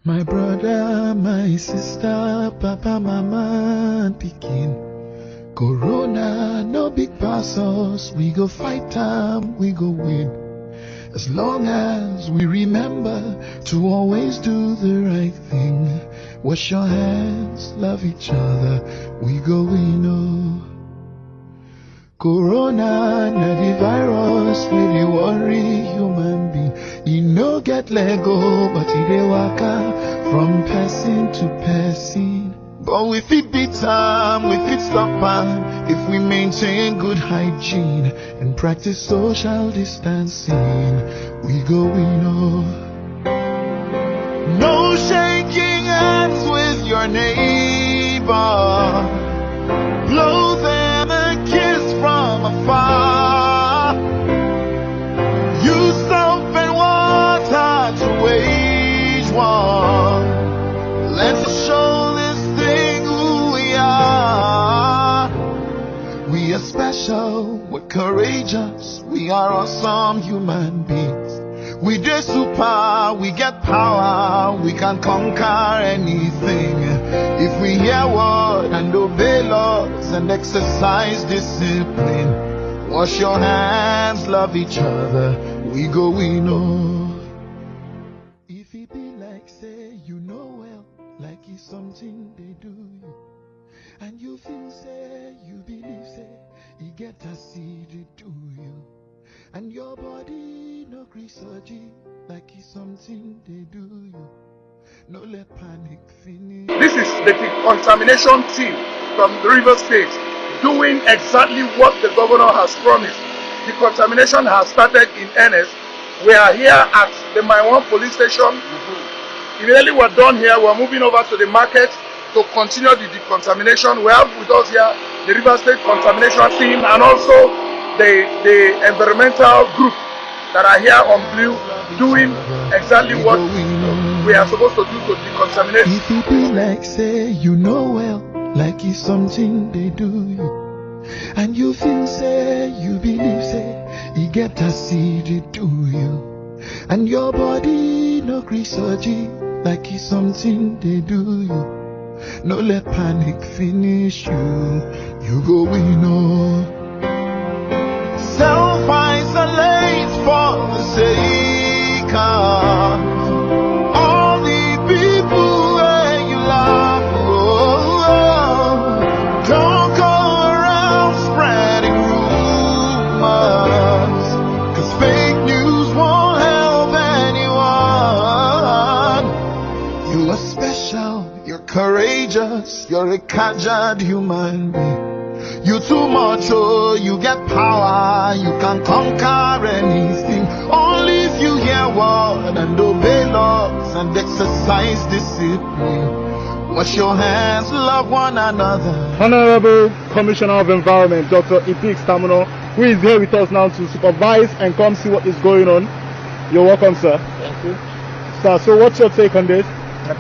My brother, my sister, papa, mama, and pikin. Corona, no big pass us. We go fight time, we go win. As long as we remember to always do the right thing. Wash your hands, love each other, we go win. Oh. Corona, na the virus, we dey worry human being. E no get Lego, but e dey waka from person to person. But we fit beat am, we fit stop am, if we maintain good hygiene and practice social distancing. We go win. Oh. No shaking hands with your neighbor. Blow them a kiss from afar. Use soap and water to wage war. Let's show this thing who we are. We are special, we're courageous, we are awesome human beings. We dey super, we get power, we can conquer anything. If we hear word and obey laws and exercise discipline, wash your hands, love each other, we go win. Oh. If it be like say you know well, like it's something they do you, and you feel say, you believe say, you get a seed it do you, and your body no surgery, like it's something they do you, no let panic finish. This is the Decontamination Team from the River State doing exactly what the governor has promised. Decontamination has started in earnest. We are here at the Maiwan police station. Immediately we're done here, we're moving over to the market to continue the decontamination. We have with us here the River State Contamination Team and also the environmental group that are here on blue doing exactly what we are supposed to do to decontaminate. If it be like say you know well, like it's something they do you, and you feel say, you believe say, you get a seed it do you, and your body no surgery, like it's something they do you, no let panic finish you, you go win. Oh. Self-isolate for the sake of all the people where you love. Oh, don't go around spreading rumors, 'cause fake news won't help anyone. You are special, you're courageous, you're a caged human being. You too much, oh, you get power, you can conquer anything. Only if you hear word and obey laws and exercise discipline. Wash your hands, love one another. Honorable Commissioner of Environment, Dr. Felix Obuah, who is here with us now to supervise and come see what is going on. You're welcome, sir. Thank you. Sir, so what's your take on this?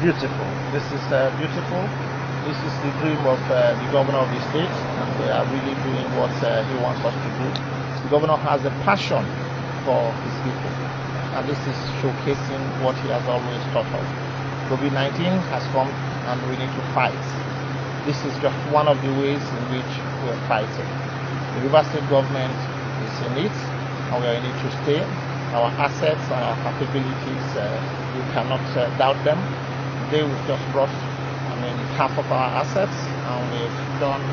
Beautiful. This is beautiful. This is the dream of the governor of the state, and we are really doing what he wants us to do. The governor has a passion for his people, and this is showcasing what he has always taught us. COVID-19 has come, and we need to fight. This is just one of the ways in which we are fighting. The River State government is in it, and we are in it to stay. Our assets and our capabilities, we cannot doubt them. Today we've just brought half of our assets, and we've done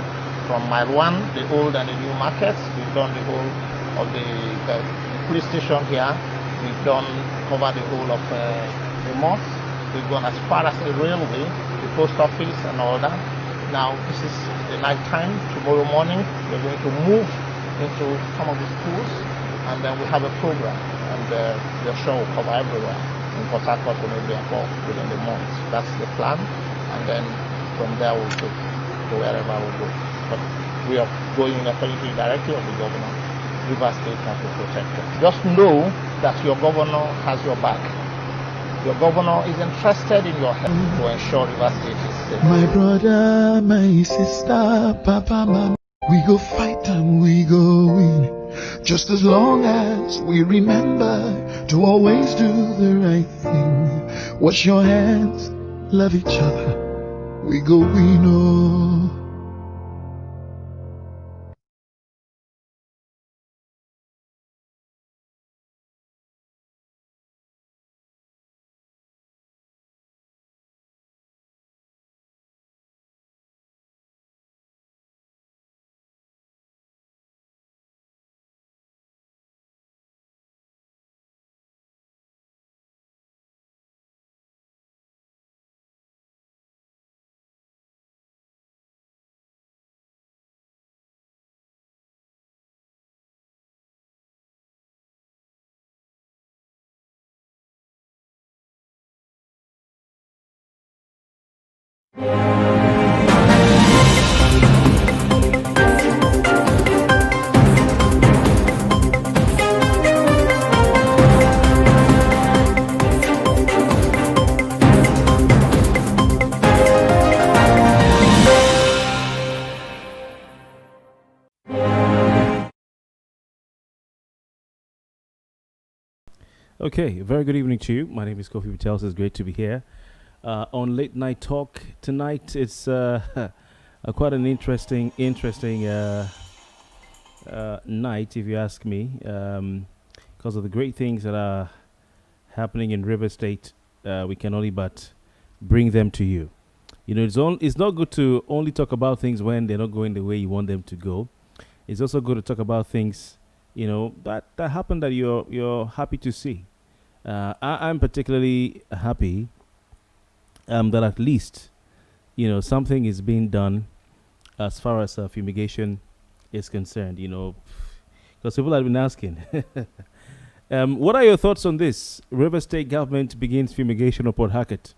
from mile 1, the old and the new markets. We've done the whole of the police station here. We've done cover the whole of the mosque. We've gone as far as the railway, the post office and all that. Now this is the night time. Tomorrow morning we're going to move into some of the schools, and then we have a program, and the show will cover everywhere in Port Harcourt to maybe within the month. That's the plan, and then from there we'll go to wherever we go. But we are going according to the directive of the governor. River State has to protect us. Just know that your governor has your back. Your governor is interested in your health to ensure River State is safe. My brother, my sister, papa, mama, we go fight and we go win. Just as long as we remember to always do the right thing. Wash your hands, love each other, we go win. Oh. Okay, very good evening to you. My name is Kofi Bartels. It's great to be here on Late Night Talk tonight. It's quite an interesting night, if you ask me, because of the great things that are happening in River State. We can only but bring them to you. You know, it's not good to only talk about things when they're not going the way you want them to go. It's also good to talk about things, you know, that happen that you're happy to see. I'm particularly happy that at least, you know, something is being done as far as fumigation is concerned. You know, because people have been asking, what are your thoughts on this? River State government begins fumigation of Port Harcourt.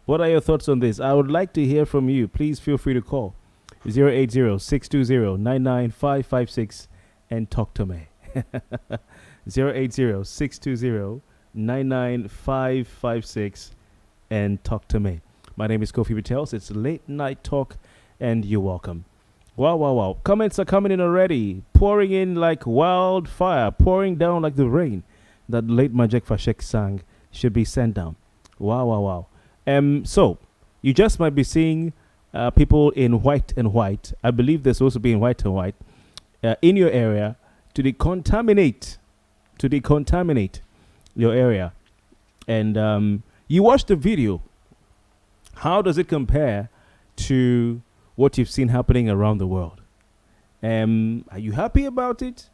What are your thoughts on this? I would like to hear from you. Please feel free to call 080-620-99556 and talk to me. 080-620-99556 and talk to me. My name is Kofi Bartels. It's Late Night Talk and you're welcome. Wow. Comments are coming in already. Pouring in like wildfire. Pouring down like the rain that late Majek Fashek sang should be sent down. Wow. So, you just might be seeing people in white and white. I believe they're supposed to be in white and white in your area to decontaminate your area. And you watch the video. How does it compare to what you've seen happening around the world? Are you happy about it?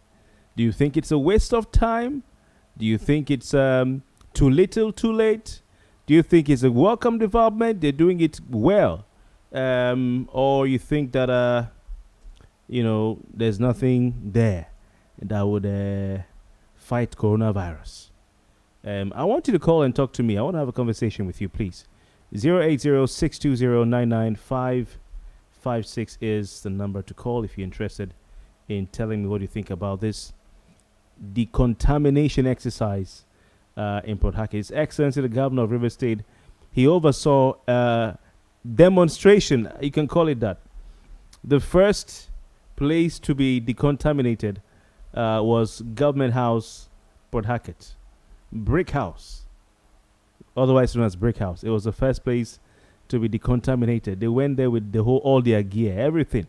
Do you think it's a waste of time? Do you think it's too little, too late? Do you think it's a welcome development? They're doing it well. Or you think that, you know, there's nothing there that would fight coronavirus? I want you to call and talk to me. I want to have a conversation with you, please. 080-620-99556 is the number to call if you're interested in telling me what you think about this decontamination exercise in Port Harcourt. His Excellency the Governor of River State, he oversaw a demonstration, you can call it that. The first place to be decontaminated was Government House, Port Harcourt. Brick House, otherwise known as Brick House. It was the first place to be decontaminated. They went there with all their gear, everything.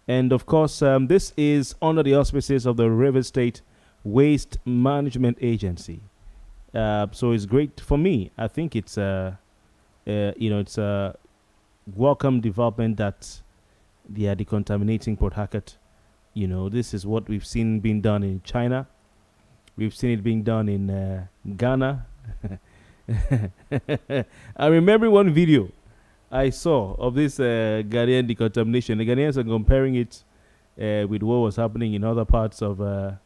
And of course, this is under the auspices of the River State Waste Management Agency. So it's great for me. I think it's it's a welcome development that they are decontaminating Port Harcourt. You know, this is what we've seen being done in China. We've seen it being done in Ghana. I remember one video I saw of this Ghanaian decontamination. The Ghanaians are comparing it with what was happening in other parts of the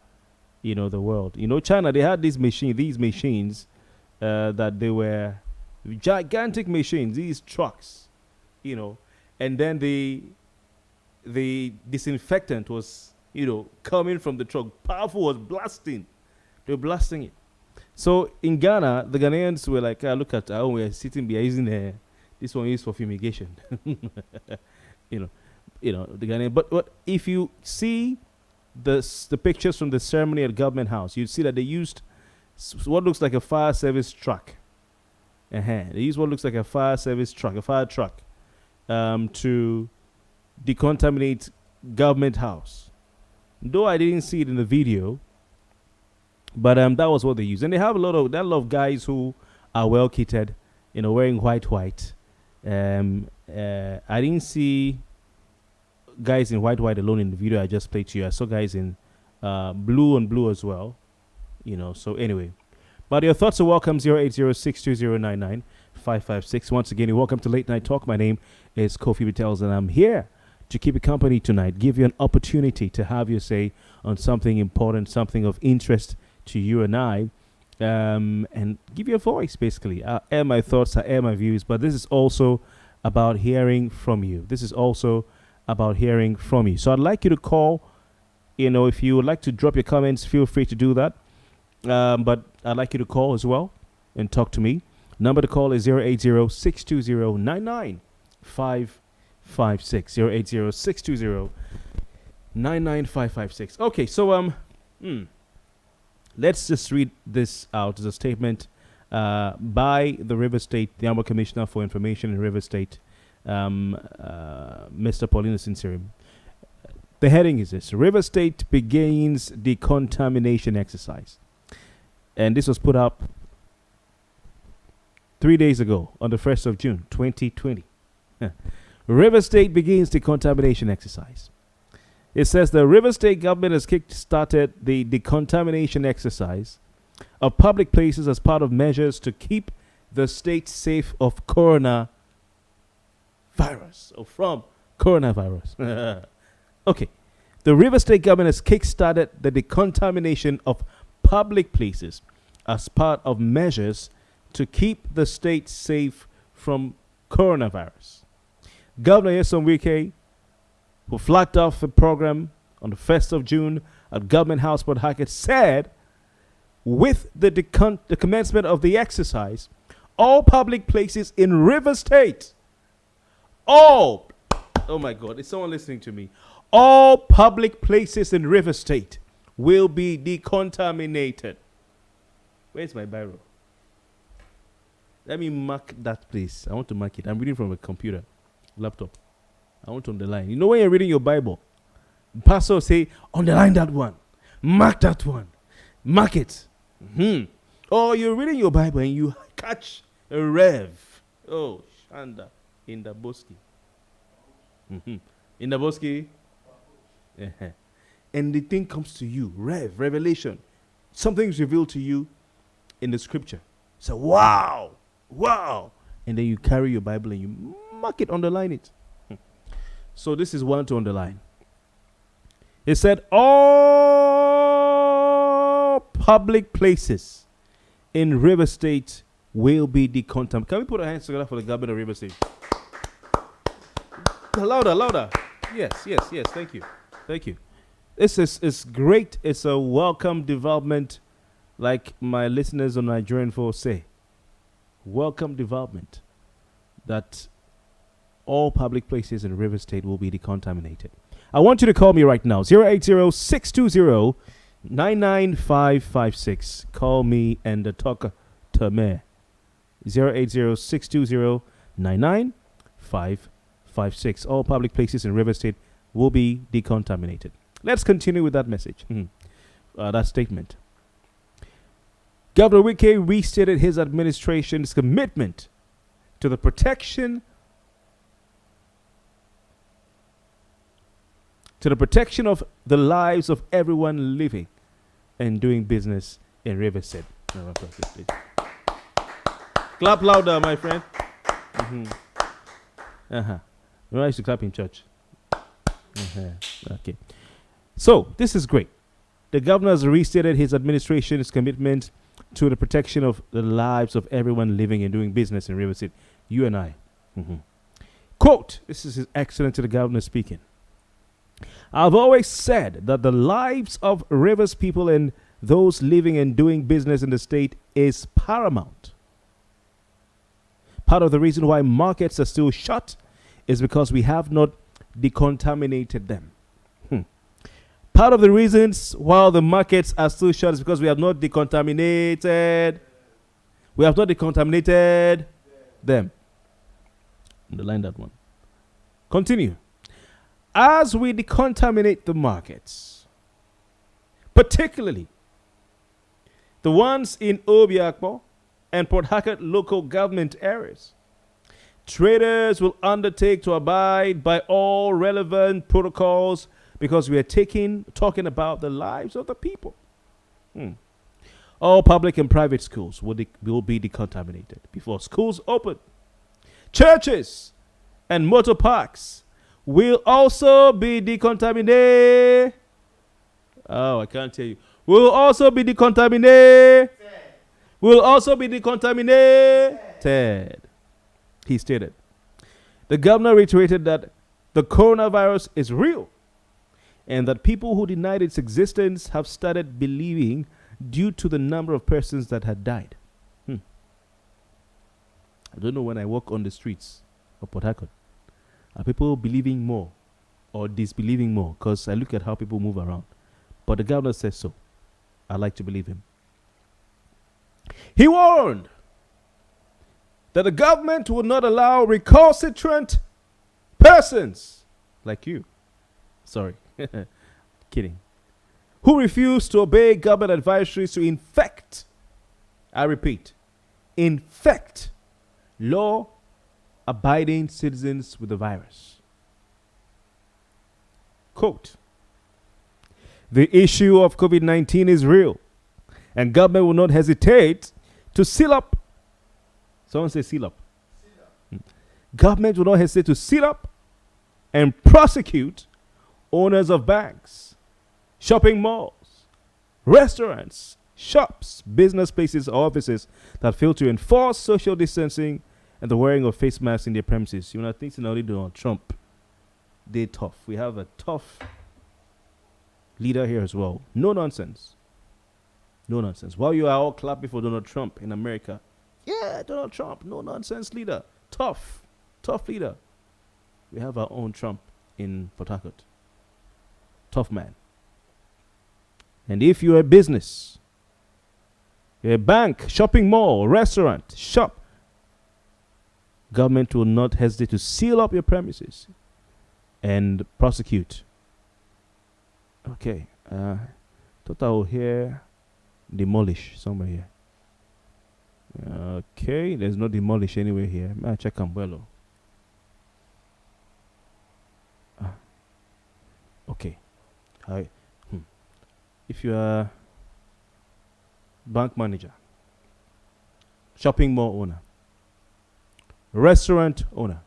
world. You know, China, they had these machines that they were gigantic machines, these trucks, you know, and then the disinfectant was, you know, coming from the truck. Powerful, was blasting. They were blasting it. So in Ghana, the Ghanaians were like, look at how we're sitting here using this one is for fumigation. you know, the Ghanaian. But if you see the pictures from the ceremony at Government House, you'd see that they used what looks like a fire service truck. They used what looks like a fire service truck, a fire truck, to decontaminate Government House. Though I didn't see it in the video, but that was what they used. And they have a lot of guys who are well kitted, you know, wearing white. I didn't see guys in white alone in the video I just played to you. I saw guys in blue and blue as well, you know. So anyway, but your thoughts are welcome. 080-620-99556. Once again, you're welcome to Late Night Talk. My name is Kofi Bartels, and I'm here to keep you company tonight, give you an opportunity to have your say on something important, something of interest to you and I, and give you a voice, basically. I air my thoughts, I air my views, but this is also about hearing from you. So I'd like you to call. You know, if you would like to drop your comments, feel free to do that. But I'd like you to call as well and talk to me. Number to call is 080-620-99556. 080-620-99556. Okay, so Let's just read this out as a statement by the River State, the Honorable Commissioner for Information in River State, Mr. Paulinus Inserim. The heading is this: River State begins decontamination exercise. And this was put up 3 days ago on the 1st of June, 2020. River State begins decontamination exercise. It says the River State government has kick-started the decontamination exercise of public places as part of measures to keep the state safe of coronavirus, or from coronavirus. Okay. The River State government has kick-started the decontamination of public places as part of measures to keep the state safe from coronavirus. Governor Nyesom Wike, who flagged off the program on the 1st of June at Government House, Port Harcourt, said with the commencement of the exercise, all public places in River State, oh my God, is someone listening to me? All public places in River State will be decontaminated. Where's my biro? Let me mark that place. I want to mark it. I'm reading from a computer, laptop. I want to underline. You know when you're reading your Bible, the pastor will say, underline that one. Mark that one. Mark it. Or you're reading your Bible and you catch a rev. Oh, Shanda. In the Boski. In the Boski. And the thing comes to you. Revelation. Something's revealed to you in the scripture. So, wow. And then you carry your Bible and you mark it, underline it. So this is one to underline. It said all public places in River State will be decontaminated. Can we put our hands together for the government of River State? Louder. Yes. Thank you. This is great. It's a welcome development, like my listeners on Nigerian Force say. Welcome development that all public places in River State will be decontaminated. I want you to call me right now, 080-620-99556. Call me and talk to me. 080-620-99556. All public places in River State will be decontaminated. Let's continue with that message, that statement. Governor Wike restated his administration's commitment to the protection of the lives of everyone living and doing business in River State. Clap louder, my friend. We used to clap in church. Okay. So, this is great. The governor has restated his administration's commitment to the protection of the lives of everyone living and doing business in River State. You and I. Quote, this is His Excellency the Governor speaking. I've always said that the lives of Rivers people and those living and doing business in the state is paramount. Part of the reason why markets are still shut is because we have not decontaminated them. Part of the reasons why the markets are still shut is because we have not decontaminated. We have not decontaminated them. Underline that one. Continue. As we decontaminate the markets, particularly the ones in Obiakpo and Port Harcourt local government areas, traders will undertake to abide by all relevant protocols because we are talking about the lives of the people. All public and private schools will be decontaminated before schools open. Churches and motor parks will also be decontaminated. Oh, I can't tell you. Will also be decontaminated. Will also be decontaminated. He stated. The governor reiterated that the coronavirus is real and that people who denied its existence have started believing due to the number of persons that had died. I don't know, when I walk on the streets of Port Harcourt, are people believing more or disbelieving more? Because I look at how people move around. But the governor says so. I like to believe him. He warned that the government would not allow recalcitrant persons like you, sorry, kidding, who refuse to obey government advisories to infect, I repeat, infect law-abiding citizens with the virus. Quote, the issue of COVID-19 is real, and government will not hesitate to seal up. Someone say seal up. Government will not hesitate to seal up and prosecute owners of banks, shopping malls, restaurants, shops, business places, or offices that fail to enforce social distancing and the wearing of face masks in their premises. You know, I think only Donald Trump, they're tough. We have a tough leader here as well. No nonsense. No nonsense. While you are all clapping for Donald Trump in America, yeah, Donald Trump, no nonsense leader. Tough leader. We have our own Trump in Port Harcourt. Tough man. And if you're a business, you're a bank, shopping mall, restaurant, shop, government will not hesitate to seal up your premises and prosecute. Okay. Thought I will hear demolish somewhere here. Okay, there's no demolish anywhere here. I'll check Umbrello. Okay. If you are bank manager, shopping mall owner, restaurant owner,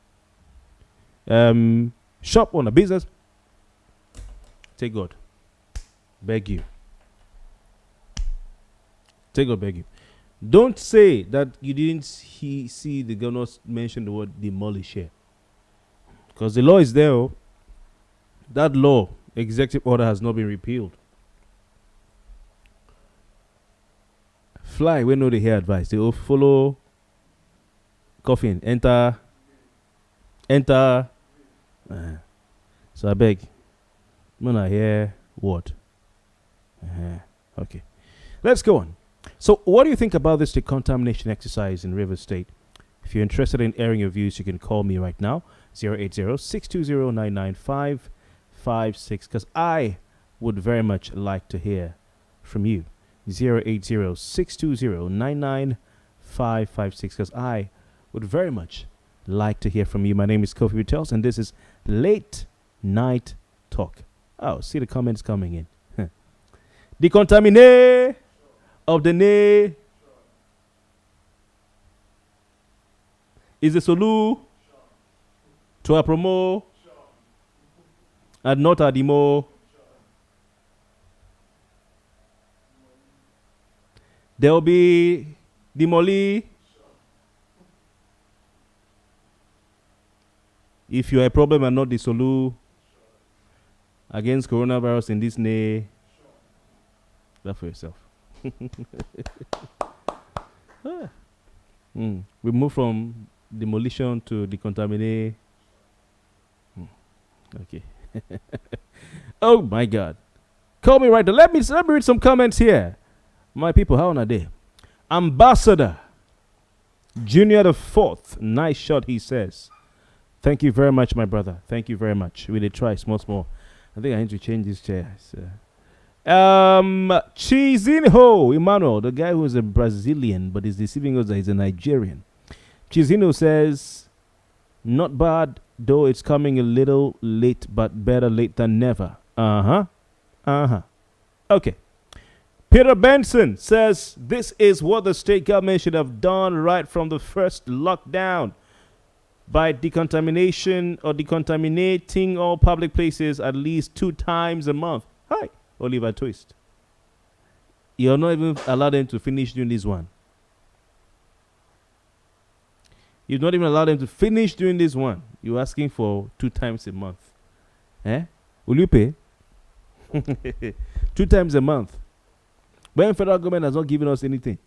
shop owner, business, take God. Beg you. Take God, beg you. Don't say that you didn't see the governor mention the word demolish here. Because the law is there. Oh. That law, executive order, has not been repealed. Fly, we know they hear advice. They will follow coffin. Enter. So I beg. When I hear what? Okay. Let's go on. So what do you think about this decontamination exercise in Rivers State? If you're interested in airing your views, you can call me right now, 080-620-99556, because I would very much like to hear from you. 080-620-99556, because I would very much like to hear from you. My name is Kofi Bartels, and this is Late Night Talk. Oh, see the comments coming in. Decontaminate of the nay is the solu to a promo and not a demo. There will be demoli if you are a problem and not the solu against coronavirus in this nay. That for yourself. We move from demolition to decontaminate. Okay. Oh my God. Call me right there. Let me read some comments here. My people, how are they? Ambassador Junior the Fourth. Nice shot, he says. Thank you very much, my brother. Thank you very much. We did try small. I think I need to change this chair. Chizinho Emmanuel, the guy who is a Brazilian but is deceiving us that he's a Nigerian. Chizinho says, not bad, though it's coming a little late, but better late than never. Okay. Peter Benson says, this is what the state government should have done right from the first lockdown by decontamination or decontaminating all public places at least 2 times a month. Hi. Oliver Twist. You're not even allowed them to finish doing this one. You've not even allowed them to finish doing this one. You're asking for 2 times a month. Will you pay? 2 times a month. When federal government has not given us anything.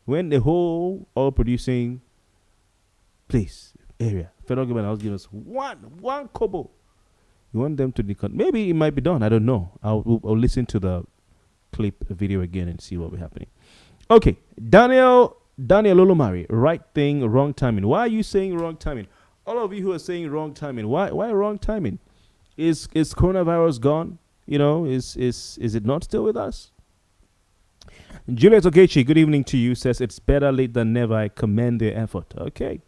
When the whole oil producing place, area, federal government has given us one kobo. You want them to maybe it might be done. I don't know. I'll listen to the clip a video again and see what will be happening. Okay, Daniel Olomari, right thing, wrong timing. Why are you saying wrong timing? All of you who are saying wrong timing, why wrong timing? Is coronavirus gone? You know, is it not still with us? Juliet Ogechi, good evening to you, says it's better late than never. I commend their effort. Okay.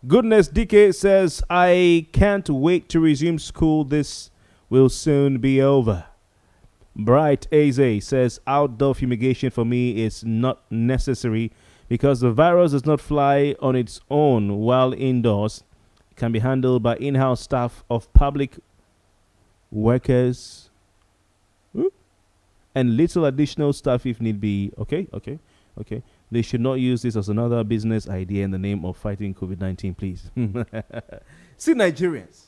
Goodness DK says, I can't wait to resume school. This will soon be over. Bright Aze says, outdoor fumigation for me is not necessary because the virus does not fly on its own, while indoors it can be handled by in-house staff of public workers and little additional staff if need be. Okay. They should not use this as another business idea in the name of fighting COVID-19, please. See, Nigerians,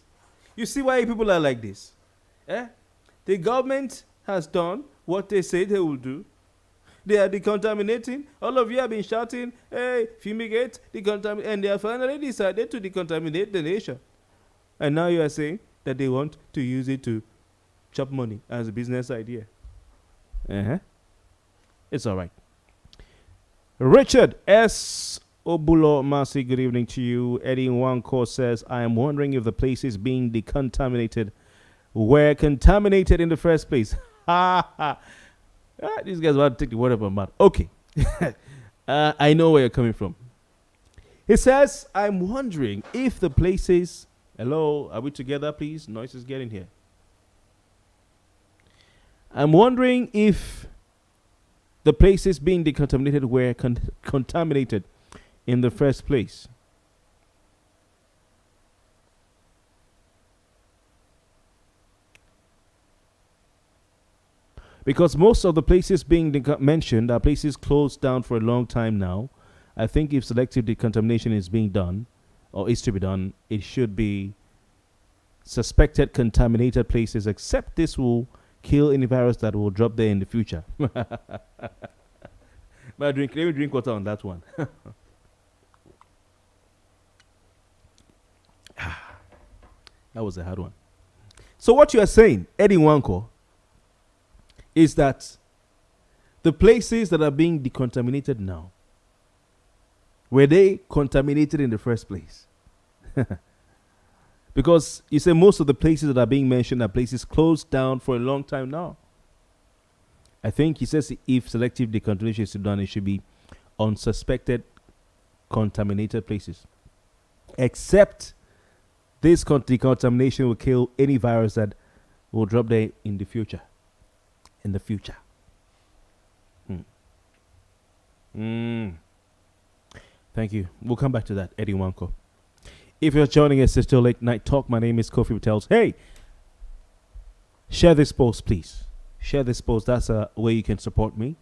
you see why people are like this? The government has done what they say they will do. They are decontaminating. All of you have been shouting, hey, fumigate, decontaminate, and they have finally decided to decontaminate the nation. And now you are saying that they want to use it to chop money as a business idea. It's all right. Richard S. Obulo Masi, good evening to you. Eddie Wanko says, I am wondering if the places being decontaminated were contaminated in the first place. These guys want to take the word up on mouth. Okay. I know where you're coming from. He says, I'm wondering if the places... Hello, are we together, please? Noise is getting here. I'm wondering if the places being decontaminated were contaminated in the first place. Because most of the places being mentioned are places closed down for a long time now. I think if selective decontamination is being done, or is to be done, it should be suspected contaminated places, except this will kill any virus that will drop there in the future. But let me drink water on that one. That was a hard one. So what you are saying, Eddie Wanko, is that the places that are being decontaminated now, were they contaminated in the first place? Because you say most of the places that are being mentioned are places closed down for a long time now. I think he says if selective decontamination is done, it should be on suspected contaminated places. Except this decontamination will kill any virus that will drop there in the future. Thank you. We'll come back to that, Eddie Wanko. If you're joining us, it's still Late Night Talk. My name is Kofi Bartels. Hey, share this post, please. Share this post. That's a way you can support me.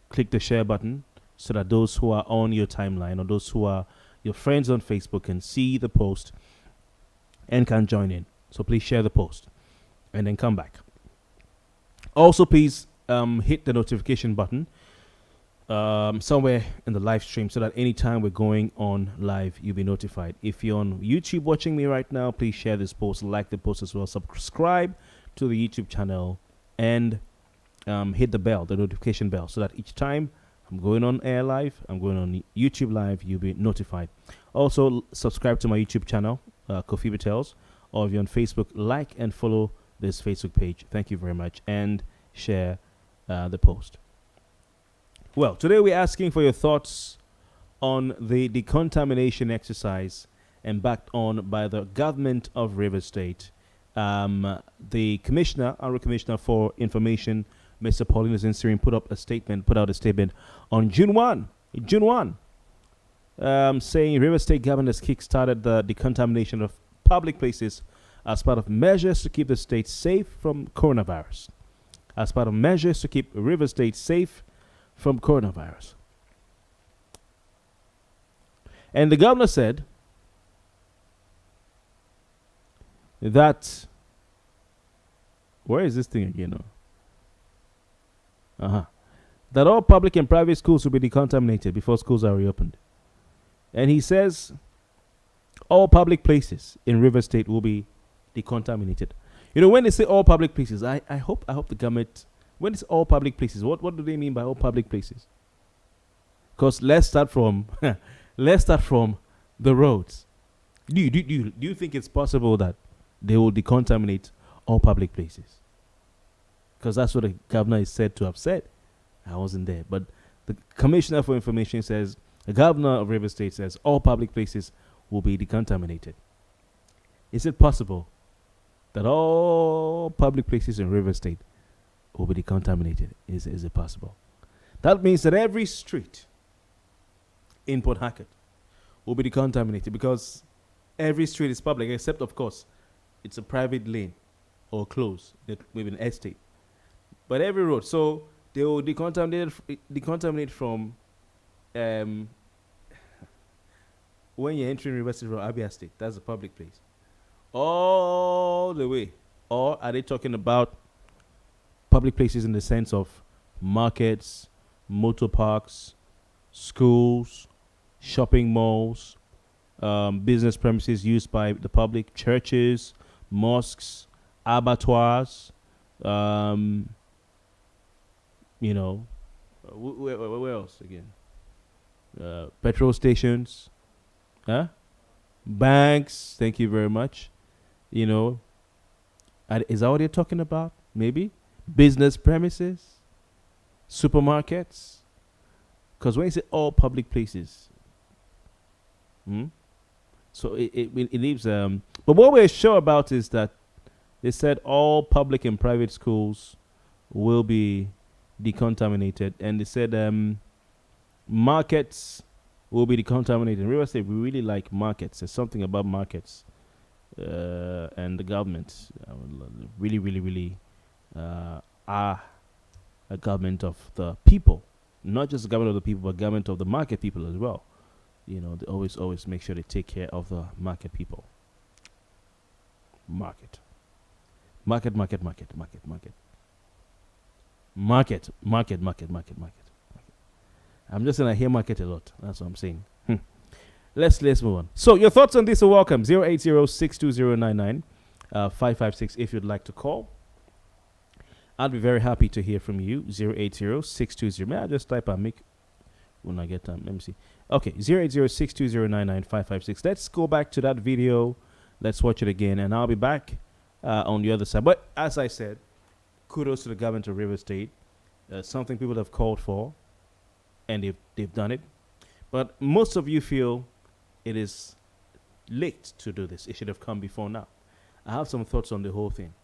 Click the share button so that those who are on your timeline or those who are your friends on Facebook can see the post and can join in. So please share the post and then come back. Also, please hit the notification button somewhere in the live stream so that anytime we're going on live, you'll be notified. If you're on YouTube watching me right now, please share this post, like the post as well, subscribe to the YouTube channel, and hit the bell, the notification bell, so that each time I'm going on air live, I'm going on YouTube live, you'll be notified. Also, subscribe to my YouTube channel, Kofi Bartels, or if you're on Facebook, like and follow this Facebook page. Thank you very much, and share the post. Well, today we're asking for your thoughts on the decontamination exercise embarked on by the government of Rivers State. The commissioner, our commissioner for information, Mr. Paulinus Insirin, put out a statement on June 1, saying Rivers State government has kick-started the decontamination of public places as part of measures to keep the state safe from coronavirus. As part of measures to keep Rivers State safe from coronavirus. And the governor said that, where is this thing again? That all public and private schools will be decontaminated before schools are reopened. And he says all public places in River State will be decontaminated. You know, when they say all public places, I hope the government When it's all public places, what do they mean by all public places? Because let's start from the roads. Do you think it's possible that they will decontaminate all public places? Because that's what the governor is said to have said. I wasn't there, but the Commissioner for Information says, the governor of Rivers State says all public places will be decontaminated. Is it possible that all public places in Rivers State will be decontaminated? Is it possible? That means that every street in Port Harcourt will be decontaminated, because every street is public, except, of course, it's a private lane or close, maybe an estate. But every road, so they will decontaminate from when you're entering Rivers State from Abia State, that's a public place, all the way. Or are they talking about public places in the sense of markets, motor parks, schools, shopping malls, business premises used by the public, churches, mosques, abattoirs, where else again? Petrol stations, banks. Thank you very much. Is that what you're talking about? Maybe business premises, supermarkets. Because when you say all public places, so it leaves. But what we're sure about is that they said all public and private schools will be decontaminated, and they said markets will be decontaminated. In Rivers State, we really like markets. There's something about markets, and the government really are a government of the people, not just the government of the people, but government of the market people as well. They always make sure they take care of the market people. Market. I'm just saying I hear market a lot. That's what I'm saying. Let's move on. So your thoughts on this are welcome. 080-620-99-556 if you'd like to call. I'd be very happy to hear from you. 080-620. May I just type and make when I get time? Let me see. Okay, 080-620-99-556. Let's go back to that video. Let's watch it again, and I'll be back on the other side. But as I said, kudos to the government of Rivers State. Something people have called for, and they've done it. But most of you feel it is late to do this. It should have come before now. I have some thoughts on the whole thing.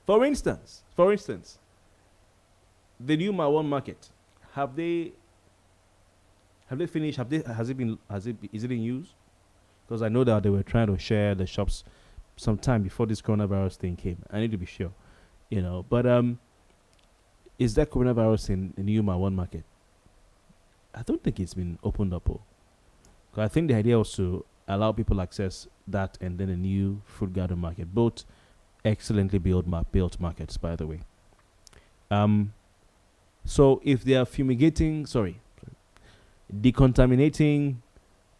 For instance, the new Mawan market. Have they finished? Is it in use? Because I know that they were trying to share the shops sometime before this coronavirus thing came. I need to be sure, But is there coronavirus in the new Mawan market? I don't think it's been opened up. Because I think the idea was to allow people access that and then a new fruit garden market. Both excellently built markets, by the way. So if they are decontaminating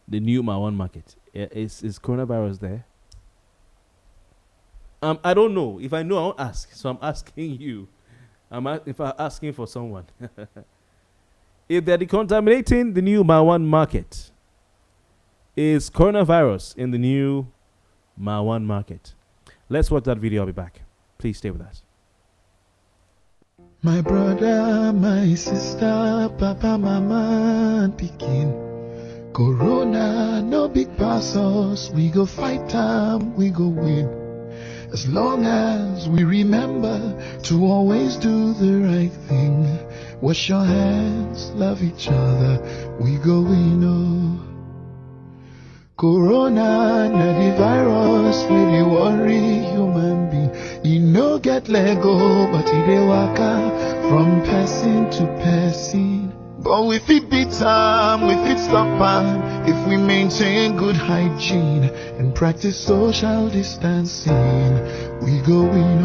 the new Mawan market, is coronavirus there? I don't know. If I know, I won't ask. So I'm asking you. If I'm asking for someone. If they're decontaminating the new Mawan market, is coronavirus in the new Mawan market? Let's watch that video. I'll be back. Please stay with us. My brother, my sister, papa, mama, and pikin. Corona, no big pass us. We go fight time, we go win. As long as we remember to always do the right thing. Wash your hands, love each other, we go win. Corona, na the virus, we dey worry human being. You no get Lego, but it dey waka from person to person. But we fit beat time, we fit stop time, if we maintain good hygiene and practice social distancing. We go win.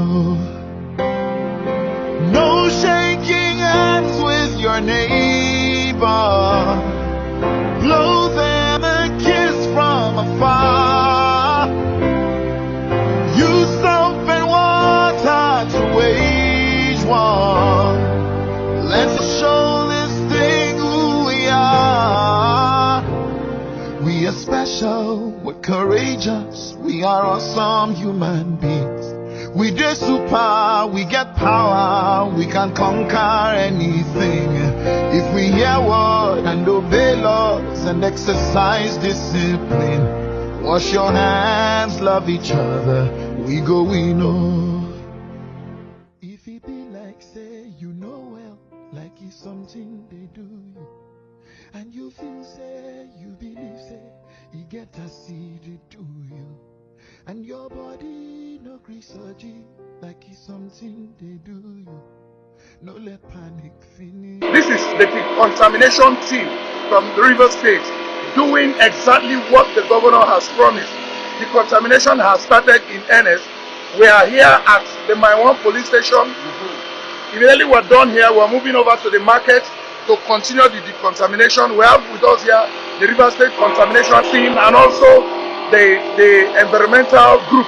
No shaking hands with your neighbor. Blow them a kiss from afar. Use soap and water to wage know we're courageous. We are awesome human beings. We dey super, we get power, we can conquer anything. If we hear word and obey laws and exercise discipline, wash your hands, love each other, we go win. Oh. If it be like say you know well, like it's something they do you, and you feel say, you believe say, you get a seed it do you, and your body no researchy, like it's something they do you. No let panic finish. This is the Decontamination Team from the River State doing exactly what the governor has promised. Decontamination has started in earnest. We are here at the Maiwan police station. Immediately we're done here, we're moving over to the market to continue the decontamination. We have with us here the River State Contamination Team and also the environmental group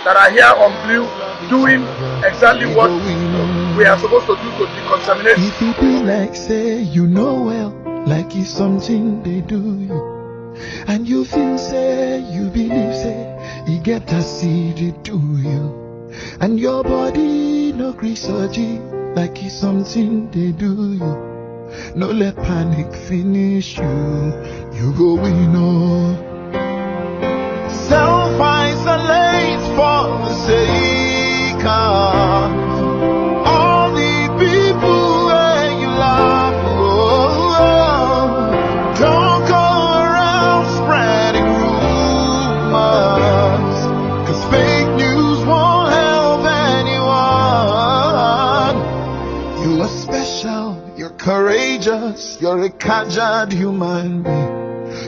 that are here on blue doing exactly what we are supposed to do to decontaminate. If it be like say you know well, like it's something they do you, and you feel say, you believe say, you get a seed it do you, and your body no researchy, like it's something they do you. No let panic finish you, you go win. Oh. Self-isolate for the sake of all the people that you love. Oh, don't go around spreading rumors, 'cause fake news won't help anyone. You are special, you're courageous, you're a caged human being.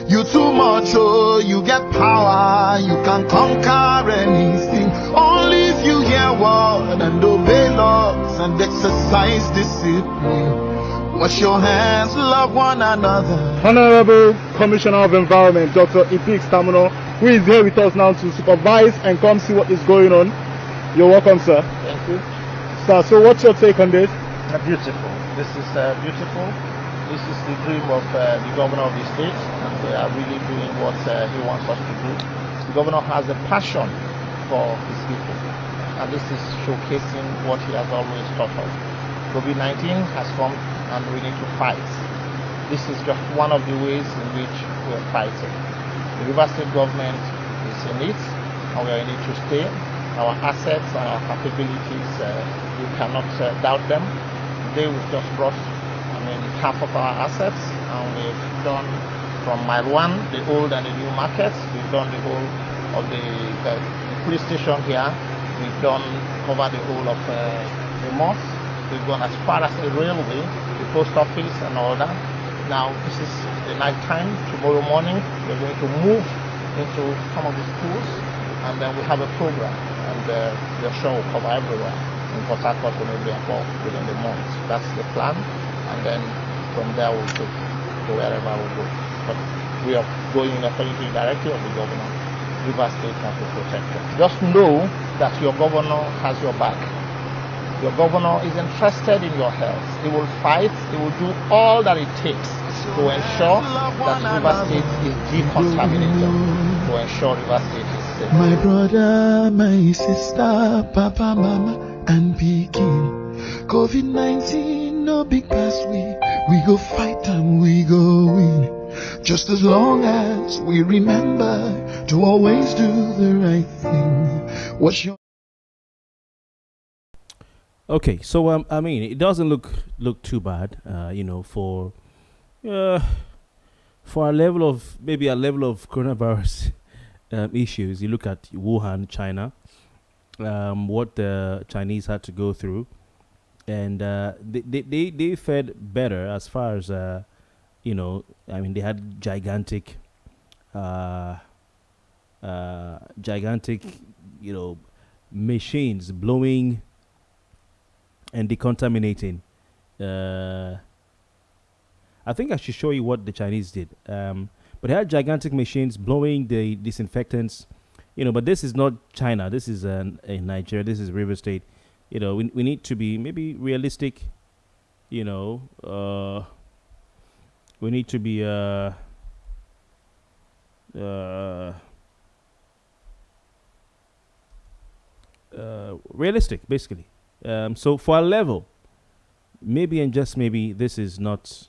You too much, oh, you get power, you can conquer anything. Only if you hear word and obey laws and exercise discipline. Wash your hands, love one another. Honorable Commissioner of Environment, Dr. Felix Obuah, who is here with us now to supervise and come see what is going on. You're welcome, sir. Thank you. Sir, so what's your take on this? Beautiful. This is beautiful. This is the dream of the governor of the state, and we are really doing what he wants us to do. The governor has a passion for his people, and this is showcasing what he has always taught us. COVID-19 has come, and we need to fight. This is just one of the ways in which we are fighting. The River State government is in it, and we are in it to stay. Our assets and our capabilities, we cannot doubt them. They will just brought half of our assets, and we've done from mile 1, the old and the new markets. We've done the whole of the police station here. We've done cover the whole of the mosque. We've gone as far as the railway, the post office, and all that. Now this is the night time. Tomorrow morning we're going to move into some of the schools, and then we have a program, and we're sure we'll cover everywhere in Port Harcourt or maybe above within the month. That's the plan, and then from there we'll take to wherever we go. But we are going in according to the directive of the governor. River State has to protect them. Just know that your governor has your back. Your governor is interested in your health. He will fight, he will do all that it takes to ensure that River State is decontaminated, to ensure River State is safe. My brother, my sister, papa, mama, and pikin. COVID-19, no big pass we go fight and we go win. Just as long as we remember to always do the right thing. What's your... Okay, so I mean, it doesn't look too bad, for a level of coronavirus issues. You look at Wuhan, China, what the Chinese had to go through, and they fared better as far as I mean, they had gigantic machines blowing and decontaminating. I think I should show you what the Chinese did. But they had gigantic machines blowing the disinfectants. But this is not China. This is in Nigeria. This is River State. We need to be maybe realistic. We need to be realistic, basically. So for our level, maybe and just maybe this is not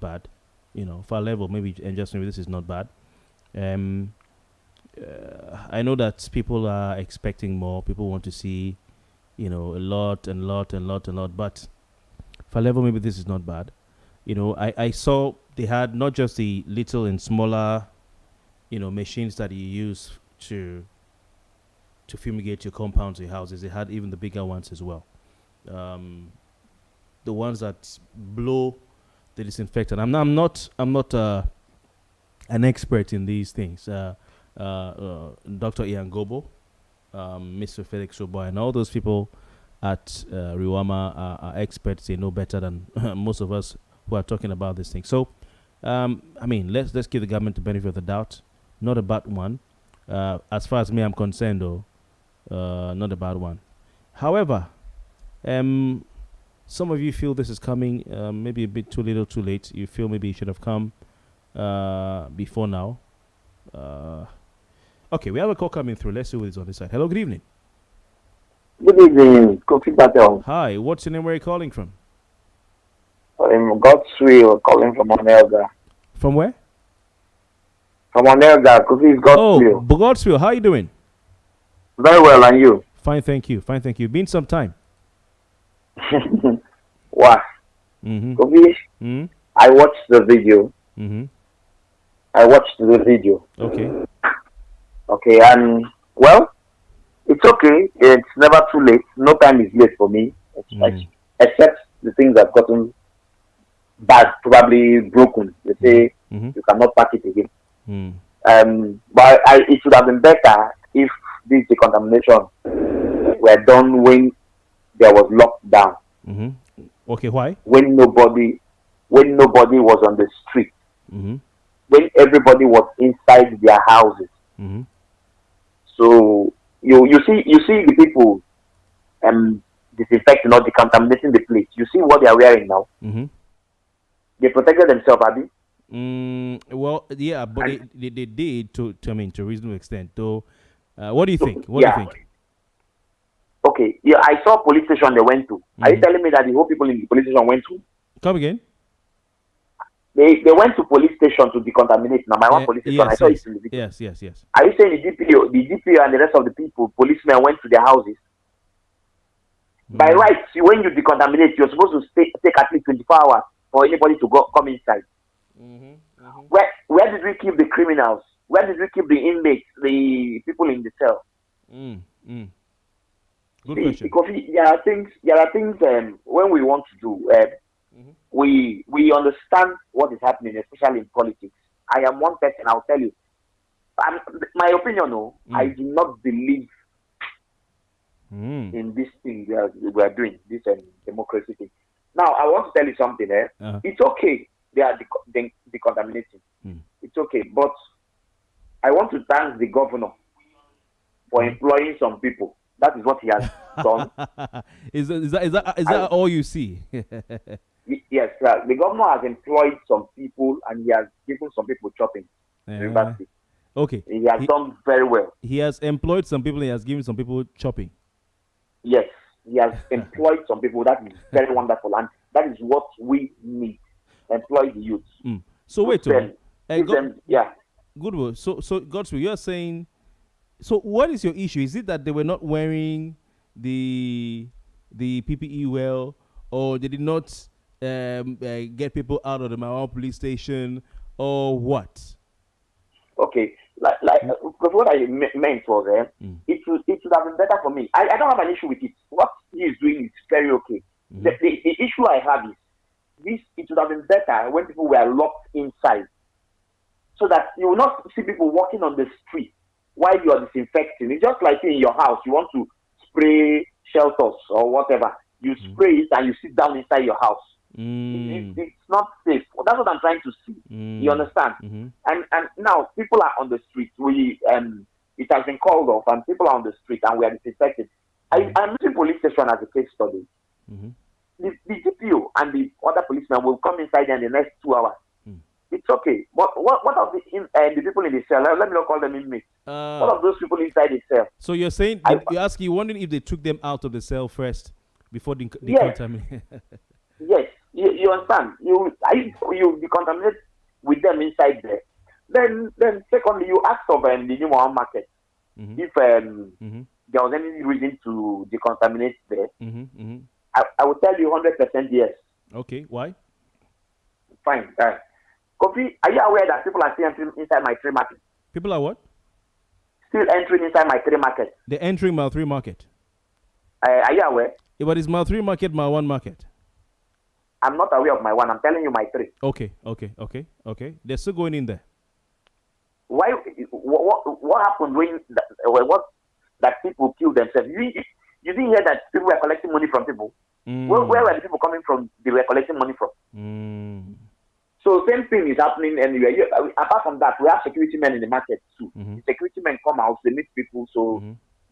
bad. For our level, maybe and just maybe this is not bad. I know that people are expecting more. People want to see, a lot and lot and lot and lot. But for our level, maybe this is not bad. I saw they had not just the little and smaller, machines that you use to fumigate your compounds, your houses. They had even the bigger ones as well. The ones that blow the disinfectant. I'm not an expert in these things. Dr. Abraham Gobo, Mr. Felix Obuah, and all those people at Riwama are experts. They know better than most of us who are talking about this thing. So, let's give the government the benefit of the doubt. Not a bad one. As far as me, I'm concerned, though, not a bad one. However, some of you feel this is coming maybe a bit too little, too late. You feel maybe it should have come before now. Okay, we have a call coming through. Let's see who is on this side. Hello, good evening. Good evening, Kofi Bartels. Hi, what's your name? Where are you calling from? God's will, calling from Onelga. From where? From Onelga, Kofi is God's will. God's will. How are you doing? Very well, and you? Fine, thank you. Been some time. Wow. Mm-hmm. Kofi, I watched the video. Mm-hmm. Okay, and well, it's okay. It's never too late. No time is late for me. Except the things have gotten bad, probably broken. They say you cannot pack it again. But it should have been better if this decontamination were done when there was lockdown. Okay, why? When nobody was on the street. When everybody was inside their houses. So you see the people disinfecting or decontaminating the place. You see what they are wearing now. They protected themselves, Abi. Well, yeah, but they did to a reasonable extent. So, what do you think? What do you think? Okay, yeah, I saw police station they went to. Are you telling me that the whole people in the police station went to? Come again? They went to police station to decontaminate. Now, my one police station, I saw it in the video. Yes. Are you saying the DPO and the rest of the people, policemen, went to their houses? By rights, when you decontaminate, you're supposed to take at least 24 hours for anybody to come inside. Where did we keep the criminals? Where did we keep the inmates, the people in the cell? Good question. Because there are things when we want to do, we understand what is happening, especially in politics. I am one person, I'll tell you. My opinion, I do not believe in this thing we are doing, this democracy thing. Now, I want to tell you something. It's okay, they are decontaminating. It's okay, but I want to thank the governor for employing some people. That is what he has done. Is that all you see? Yes, the governor has employed some people and he has given some people chopping. University. Okay. He has done very well. He has employed some people and he has given some people chopping. Yes, he has employed some people. That is very wonderful, and that is what we need. Employ the youth. So wait, them, yeah. Good work. So Godswill, you're saying. So what is your issue? Is it that they were not wearing the PPE well, or they did not get people out of the Mawa police station, or what? Okay, what I meant was it should have been better for me. I don't have an issue with it. What he is doing is very okay. The issue I have is it should have been better when people were locked inside, so that you will not see people walking on the street while you are disinfecting. It's just like in your house, you want to spray shelters or whatever. You spray it and you sit down inside your house. It's not safe. That's what I'm trying to see. You understand? And now people are on the street. It has been called off, and people are on the street, and we are disinfected. I'm using police station as a case study. The DPO and the other policemen will come inside in the next 2 hours. It's okay. But what of the people in the cell? Let me not call them inmates. What of those people inside the cell? So you're saying you're wondering if they took them out of the cell first before they Yes. contaminate. Yes, you understand. You decontaminate with them inside there. Then secondly, you asked of the new one market if there was any reason to decontaminate there. I will tell you 100% yes. Okay, why? Fine. Kofi, are you aware that people are still entering inside my trade market? People are what? Still entering inside my trade market. They're entering Mile 3 market. Are you aware? Yeah, but is Mile 3 market Mile 1 market? I'm not aware of my 1. I'm telling you my 3. Okay. They're still going in there. Why? What happened when that people killed themselves? You didn't hear that people were collecting money from people. Where were the people coming from? They were collecting money from. So same thing is happening anywhere. Apart from that, we have security men in the market too. The security men come out, they meet people, so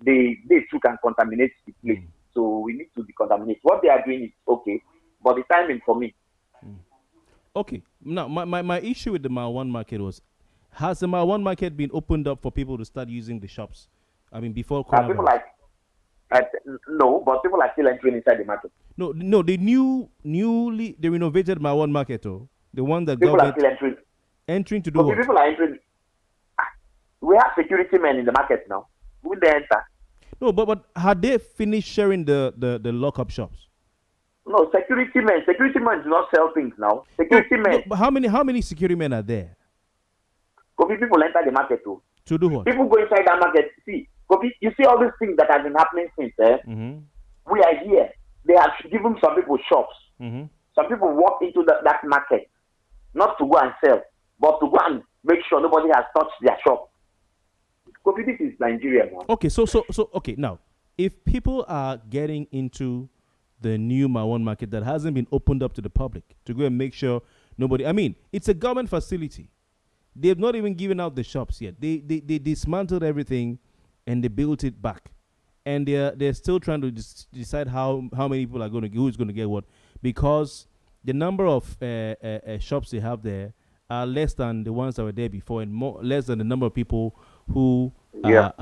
they too can contaminate the place. So we need to decontaminate. What they are doing is okay, but the timing for me. Okay. Now, my issue with the Mile 1 market was, has the Mile 1 market been opened up for people to start using the shops? I mean, before coronavirus? No, but people are still entering inside the market. No, the newly renovated Mile 1 market, the one that people are still entering. Entering to do what? People are entering. We have security men in the market now. Will they enter? No, but had they finished sharing the lock-up shops? No, security men do not sell things now. Security men. No, but how many security men are there? Kofi, people enter the market too. To do what? People go inside that market. See, Kofi, you see all these things that have been happening since. We are here. They have given some people shops. Some people walk into that market, not to go and sell, but to go and make sure nobody has touched their shop. Kofi, this is Nigeria now. Okay, so okay, now, if people are getting into the new Mile 1 market that hasn't been opened up to the public to go and make sure nobody, I mean, it's a government facility. They've not even given out the shops yet. They dismantled everything and they built it back. And they're still trying to decide how many people are going to, who's going to get what, because the number of shops they have there are less than the ones that were there before, and less than the number of people who are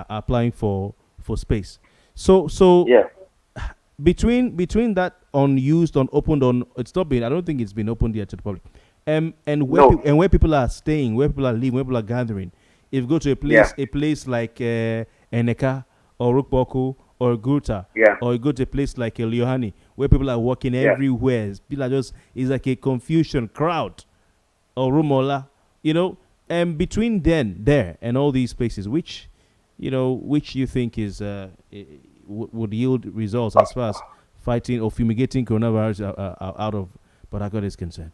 applying for space. So between that unused, unopened, it's not been, I don't think it's been opened yet to the public. And where people are staying, where people are living, where people are gathering. If you go to a place like Eneka or Rukboku or Guta, or you go to a place like Eliohani, where people are walking everywhere, people are it's like a confusion crowd, or Rumola, and between there and all these places, which you think is would yield results as far as fighting or fumigating coronavirus out of Port Harcourt is concerned?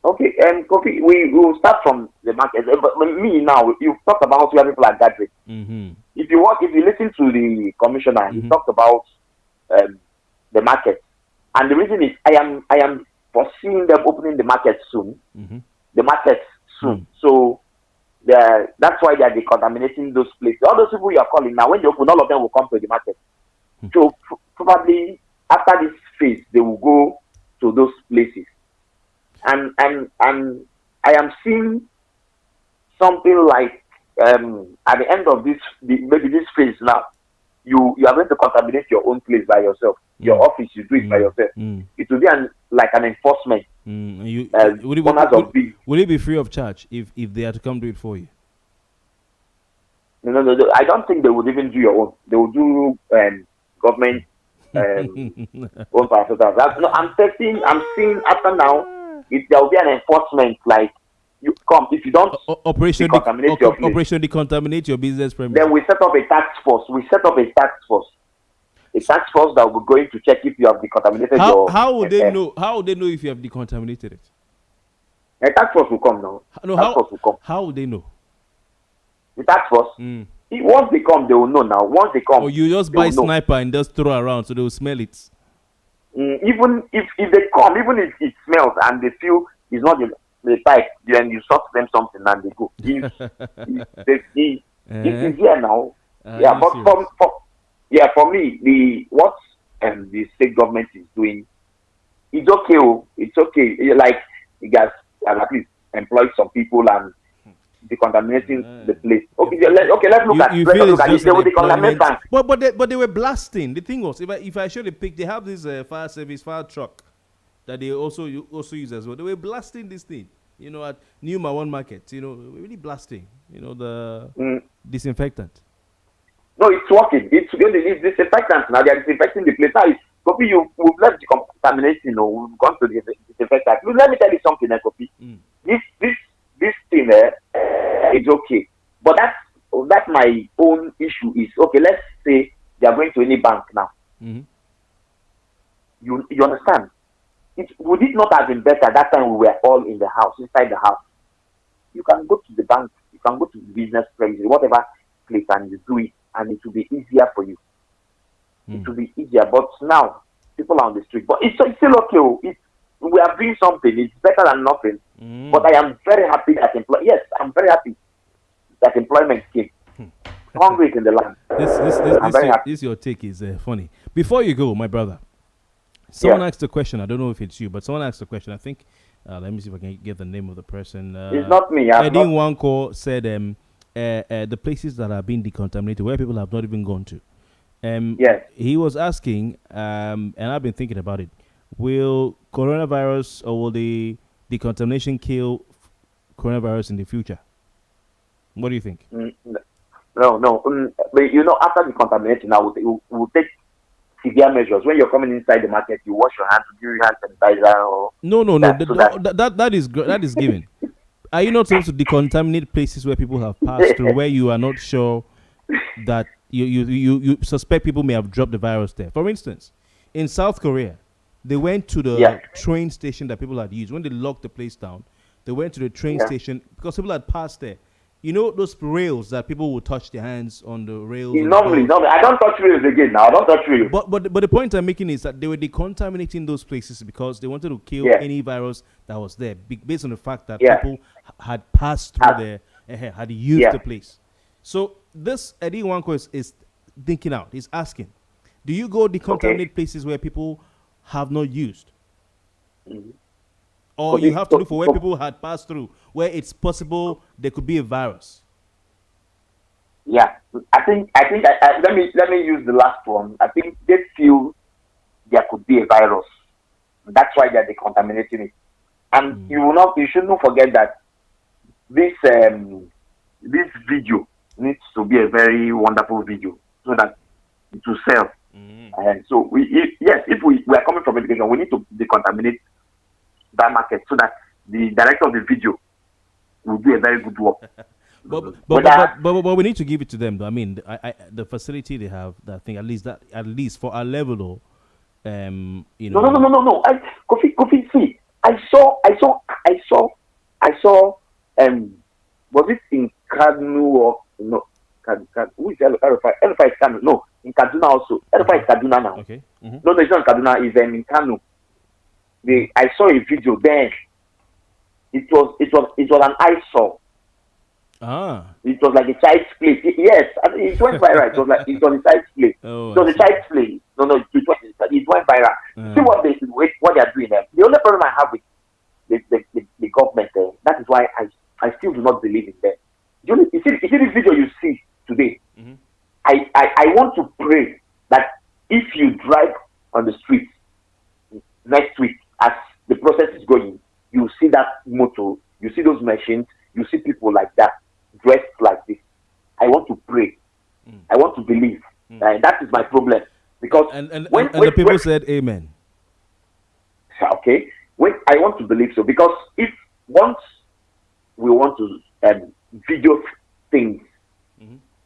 Okay, Kofi, we will start from the market. But me now, you talked about where people are gathering. If you listen to the commissioner, he talked about the market, and the reason is I am foreseeing them opening the market soon. The market soon. So that's why they are decontaminating those places. All those people you are calling now, when they open, all of them will come to the market. So probably after this phase, they will go to those places. And I am seeing something like at the end of maybe this phase now, you are going to contaminate your own place by yourself. Your office, you do it by yourself. It will be like an enforcement. Will it be free of charge if they are to come do it for you? No. I don't think they would even do your own. They will do government own parastatals. I'm seeing after now. There will be an enforcement, like you come if you don't decontaminate your place. Operation Decontaminate your business premises. Then we set up a task force. A task force that will be going to check if you have decontaminated your. How would they know? How would they know if you have decontaminated it? A task force will come now. How would they know? The task force. Once they come, they will know now. Once they come, you just buy sniper and just throw around so they will smell it. Even if they come, even if it smells and they feel it's not the type, then you sort them something and they go. It is here now. But for me, what the state government is doing, it's okay. It's okay. Like you guys, at least employ some people and decontaminating the place. Okay, let's look at you let's feel look it's at it. just They an will decontaminate employment. banks. But they were blasting. The thing was, if I show the pic, they have this fire service fire truck that they also use as well. They were blasting this thing, at New Mawan Market. Really blasting. The disinfectant. No, it's working. It's disinfectant now. They are disinfecting the place. Now, Kofi, we've left the contamination. We've gone to the disinfectant. Let me tell you something, Kofi. This thing is okay, but that's my own issue. Is okay. Let's say they are going to any bank now. Mm-hmm. You understand? Would it not have been better that time we were all in the house, inside the house? You can go to the bank, you can go to the business place, whatever place, and you do it, and it will be easier for you. It will be easier. But now, people are on the street. But it's still okay. We are doing something. It's better than nothing. But I am very happy that I'm very happy that employment came. Hungry is in the land. This your take is funny. Before you go, my brother, someone asked a question. I don't know if it's you, but someone asked a question. I think, let me see if I can get the name of the person. It's not me. Edin Wanko said the places that are being decontaminated, where people have not even gone to. Yes. He was asking, and I've been thinking about it, will coronavirus or will the decontamination kill coronavirus in the future? What do you think? No. But after the contamination, now we'll take severe measures. When you're coming inside the market, you wash your hands, give your hand sanitizer. That is given. Are you not supposed to decontaminate places where people have passed through, where you are not sure that you suspect people may have dropped the virus there? For instance, in South Korea, they went to the train station that people had used. When they locked the place down, they went to the train station because people had passed there. Those rails that people would touch their hands on the rails. Normally, I don't touch rails again now. I don't touch rails. But the point I'm making is that they were decontaminating those places because they wanted to kill any virus that was there, based on the fact that people had passed through there, had used the place. So this Eddie Wanko is thinking out. He's asking, do you go decontaminate places where people have not used? Or you have to look for where people had passed through, where it's possible there could be a virus? Yeah, I think let me use the last one. I think they feel there could be a virus. That's why they're decontaminating it. And you should not forget that this video needs to be a very wonderful video so that it will sell. And so if we are coming from education, we need to decontaminate that market so that the director of the video will do a very good work. but we need to give it to them though. I mean, the facility they have, that thing, at least for our level, No. Kofi, see, I saw. Was it in Kanu or no? Who is Elfa? Elfa is Kanu. No, in Kaduna also. Elfa is Kaduna now. Okay. No, it's not Kaduna. It's in Kanu. I saw a video then. It was an eyesore. It was like a child's play. Yes, it went viral. It was a child's play. Oh, it was a child's play. No, it went viral. See what they are doing there. The only problem I have with the government there, that is why I still do not believe in them. You see this video you see today. I want to pray that if you drive on the streets next week, as the process is going, you see that motor, you see those machines, you see people like that, dressed like this. I want to pray. I want to believe. That is my problem. Because and the people said amen. Okay. I want to believe so. Because if once we want to video things,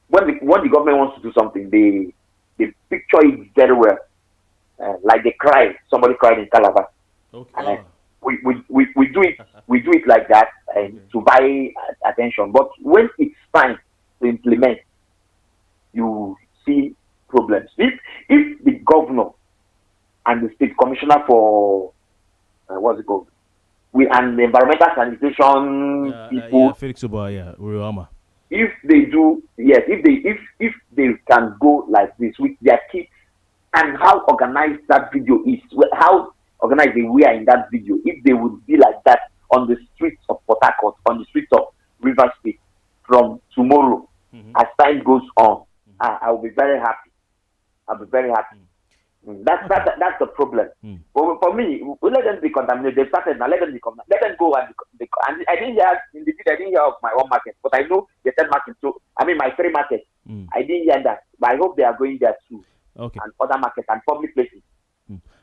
when the government wants to do something, they picture it very well. Like they cry. Somebody cried in Calabar. Okay. We do it like that to buy attention. But when it's time to implement, you see problems. If the governor and the state commissioner for what's it called, and the environmental sanitation people, Felix Obuah, Uriama. If they do, yes, if they can go like this with their kids, and how organized that video is, how organized they were in that video, if they would be like that on the streets of Port Port Harcourt on the streets of River State from tomorrow as time goes on. I will be very happy. I'll be very happy. That's the problem. But for me, we let them be contaminated. They started now. Let them be contaminated. Let them go and I didn't hear in the video. I didn't hear of my own market, but I know the third market. So my three markets. I didn't hear that, but I hope they are going there too. Okay. And other markets and public places.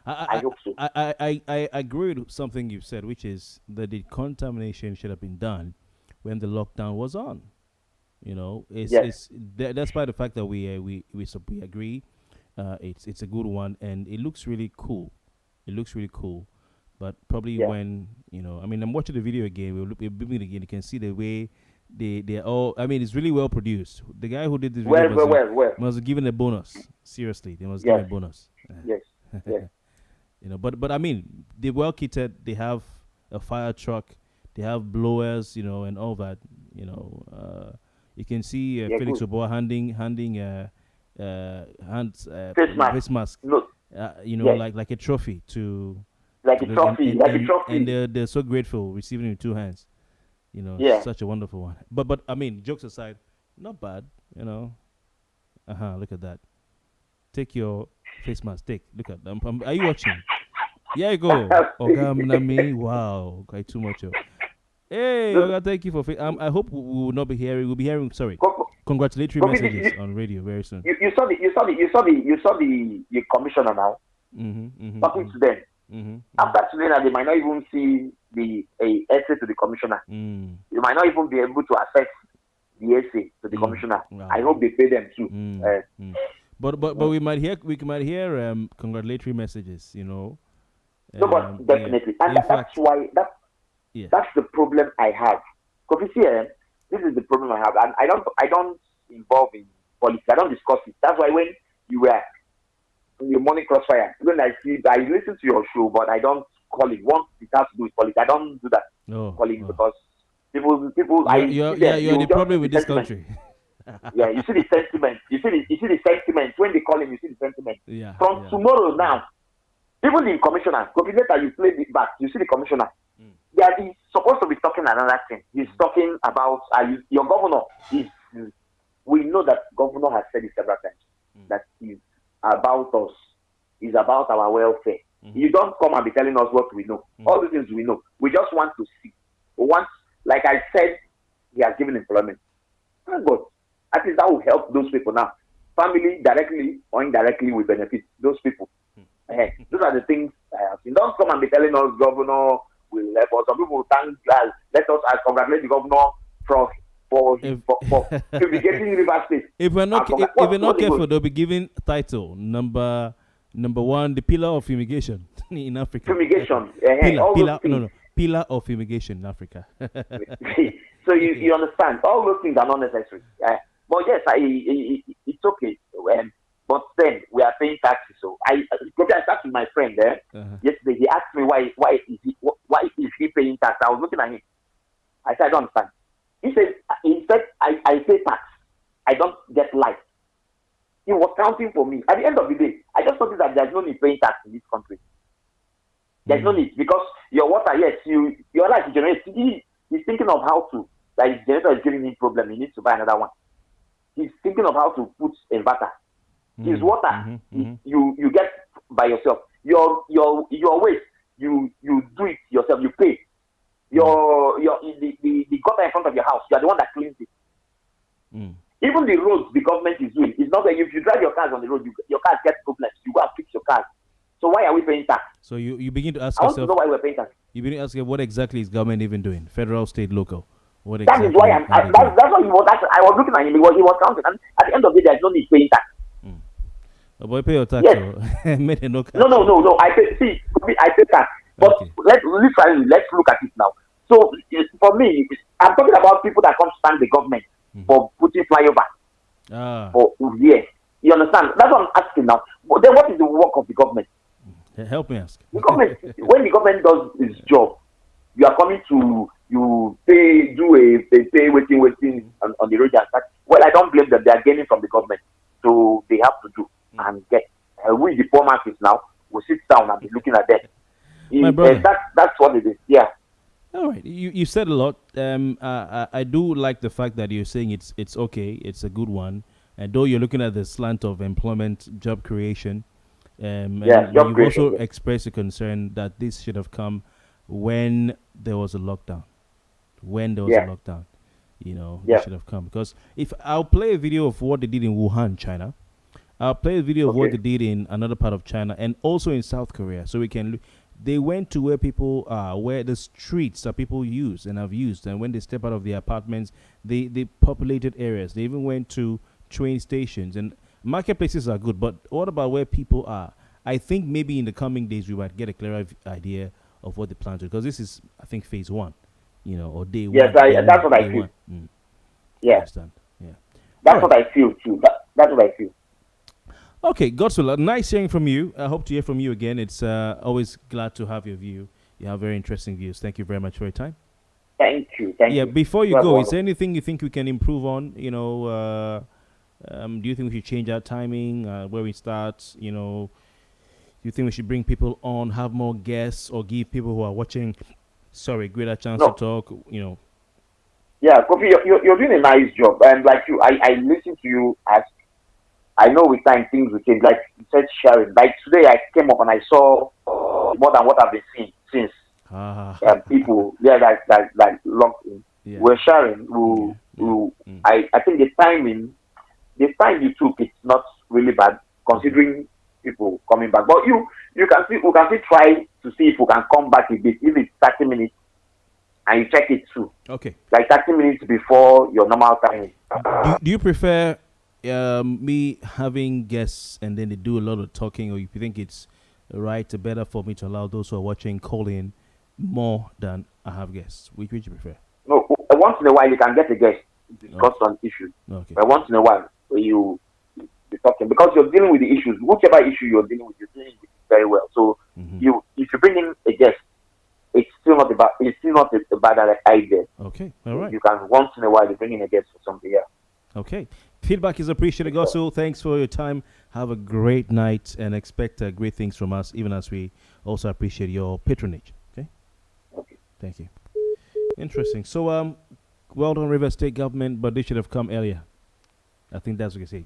I hope so. I agree with something you've said, which is that the decontamination should have been done when the lockdown was on. You know, it's despite the fact that we agree, it's a good one and it looks really cool. But probably when I'm watching the video again. We'll look again. You can see the way they're all. I mean, it's really well produced. The guy who did this video must have given a bonus. Seriously, they must give a bonus. Yes. But I mean, they're well kitted. They have a fire truck. They have blowers. And all that. You can see Felix Obuah handing face mask. Look, like a trophy to. Like a trophy. And they're so grateful receiving it in two hands. Such a wonderful one. But I mean, jokes aside, not bad. Look at that. Take your face mask. Look at them. Are you watching? Yeah, you go. Nami. Wow, quite too much. Hey, Oga, thank you for. I hope we will not be hearing. We'll be hearing. Sorry, congratulatory messages on radio very soon. You saw the commissioner now. Talking to them. After today, they might not even see the essay to the commissioner. You might not even be able to access the essay to the commissioner. Wow. I hope they pay them too. But we might hear congratulatory messages. No, but definitely, and that's why that's the problem I have. Because you see, this is the problem I have, and I don't involve in politics. I don't discuss it. That's why when you were in the morning crossfire, when I listen to your show, but I don't call it. Once it has to do with politics, I don't do that. Calling because people. You're the problem with this country. You see the sentiment. You see the sentiment when they call him. You see the sentiment. From tomorrow now, even the commissioner. Kofi later you play it back. You see the commissioner. He's supposed to be talking another thing. He's talking about your governor. We know that governor has said it several times that he's about us. He's about our welfare. You don't come and be telling us what we know. All the things we know. We just want to see. Like I said, he has given employment. Thank God. At least that will help those people now. Family, directly or indirectly, will benefit those people. Those are the things I have seen. Don't come and be telling us governor will help us. Some people will thank us. Let us congratulate the governor for fumigating River State. If we're not careful, they'll be giving title number one, the pillar of fumigation in Africa. Fumigation. Pillar of fumigation in Africa. So you understand? All those things are not necessary. But yes, it's okay. But then we are paying taxes. So I started with my friend there yesterday. He asked me why is he paying tax? I was looking at him. I said I don't understand. He said I pay tax. I don't get life. He was counting for me. At the end of the day, I just noticed that there's no need paying tax in this country. There's no need because your water, yes, your life generates. He's thinking of how to. Like his generator is giving him problem. He needs to buy another one. He's thinking of how to put inverter. His water, you get by yourself. Your waste, you do it yourself. You pay. The gutter in front of your house, you are the one that cleans it. Even the roads the government is doing, it's not that if you drive your cars on the road, your cars get problems. You go and fix your cars. So why are we paying tax? So you begin to ask yourself. I want to know why we're paying tax. You begin to ask what exactly is government even doing? Federal, state, local. That is why that's what he was. I was looking at him because he was counting. And at the end of the day, there's no need paying tax. Oh, boy, pay your tax. Yes. No. I pay tax. But let's look at it now. So for me, I'm talking about people that can't stand the government for putting flyover for years. You understand? That's what I'm asking now. But then what is the work of the government? Help me ask. The government, when the government does its job, you are coming to pay waiting on the road and such. Well, I don't blame them. They are gaining from the government, so they have to do and get. We the poor markets now will sit down and be looking at them. My brother, that's what it is. Yeah. All right. right. You said a lot. I do like the fact that you're saying it's okay. It's a good one. And though you're looking at the slant of employment, job creation, Yeah, and job you've creation. also expressed a concern that this should have come when there was a lockdown. When there was a Yeah. lockdown, it Yeah. should have come. Because if I'll play a video of what they did in Wuhan, China, I'll play a video of what they Okay. did in another part of China and also in South Korea, so we can look. They went to where people are, where the streets that people use and have used, and when they step out of their apartments, they populated areas. They even went to train stations, and marketplaces are good. But what about where people are? I think maybe in the coming days we might get a clearer idea of what they plan to do, because this is, I think, phase one, or day Yes, one. Day that's one, what I day feel. one. Yeah, Understand? Yeah. that's All what right. I feel too. That's what I feel. Okay, Godswill, nice hearing from you. I hope to hear from you again. It's always glad to have your view. You have very interesting views. Thank you very much for your time. Thank you. Thank Yeah, you. before you That's go, is wonderful. there anything you think we can improve on? Do you think we should change our timing, where we start? Do you think we should bring people on, have more guests, or give people who are watching, greater chance to No. talk? Yeah, Kofi, you're doing a nice job. And like you, I listen to you as I know with time things will change. Like you said, sharing. Like today, I came up and I saw more than what I've been seeing since Ah, people that locked in. yeah, We're sharing. yeah, yeah. I think the time you took, it's not really bad considering people coming back. But we can still try to see if we can come back a bit, if it's 30 minutes, and you check it too, Okay. like 30 minutes before your normal time. Do you prefer me having guests and then they do a lot of talking, or you think it's better for me to allow those who are watching call in more than I have guests? Which you prefer? No, once in a while you can get a guest to discuss on issues. Okay. But once in a while, you be talking because you're dealing with the issues. Whichever issue you're dealing with, you're dealing with it very well. So if you bring in a guest, it's still not a bad idea. Okay. All right. You can once in a while you bring in a guest for something. Yeah. Okay. Feedback is appreciated. Also, thanks for your time. Have a great night and expect great things from us, even as we also appreciate your patronage. Okay. Okay. Thank you. Interesting. So, well done, River State government, but they should have come earlier. I think that's what you say.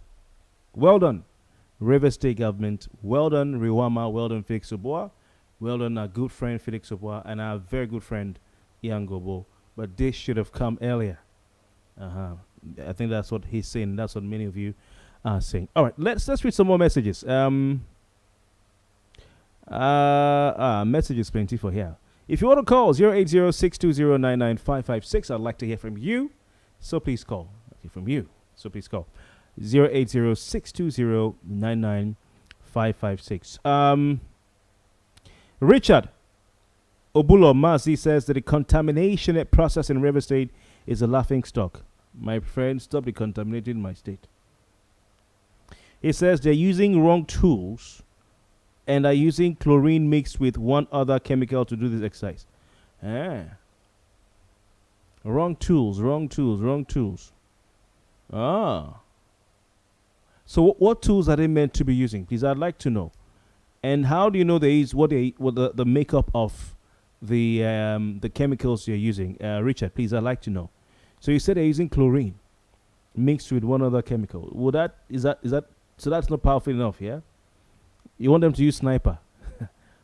Well done, River State government. Well done, Riwama. Well done, Felix Obuah. Well done, our good friend Felix Obuah and our very good friend Abraham Gobo. But this should have come earlier. I think that's what he's saying. That's what many of you are saying. All right, let's read some more messages. Messages plenty for here. If you want to call 080-620-99556, I'd like to hear from you. So please call. From you. So please call 080-620-99556. Richard Obulo Mazi says that the contamination process in River State is a laughing stock. My friend, stop decontaminating my state. He says they're using wrong tools and are using chlorine mixed with one other chemical to do this exercise. Wrong tools. So what tools are they meant to be using? Please, I'd like to know. And how do you know what the makeup of the chemicals you're using? Richard, please, I'd like to know. So you said they're using chlorine mixed with one other chemical. Is that so that's not powerful enough, yeah? You want them to use sniper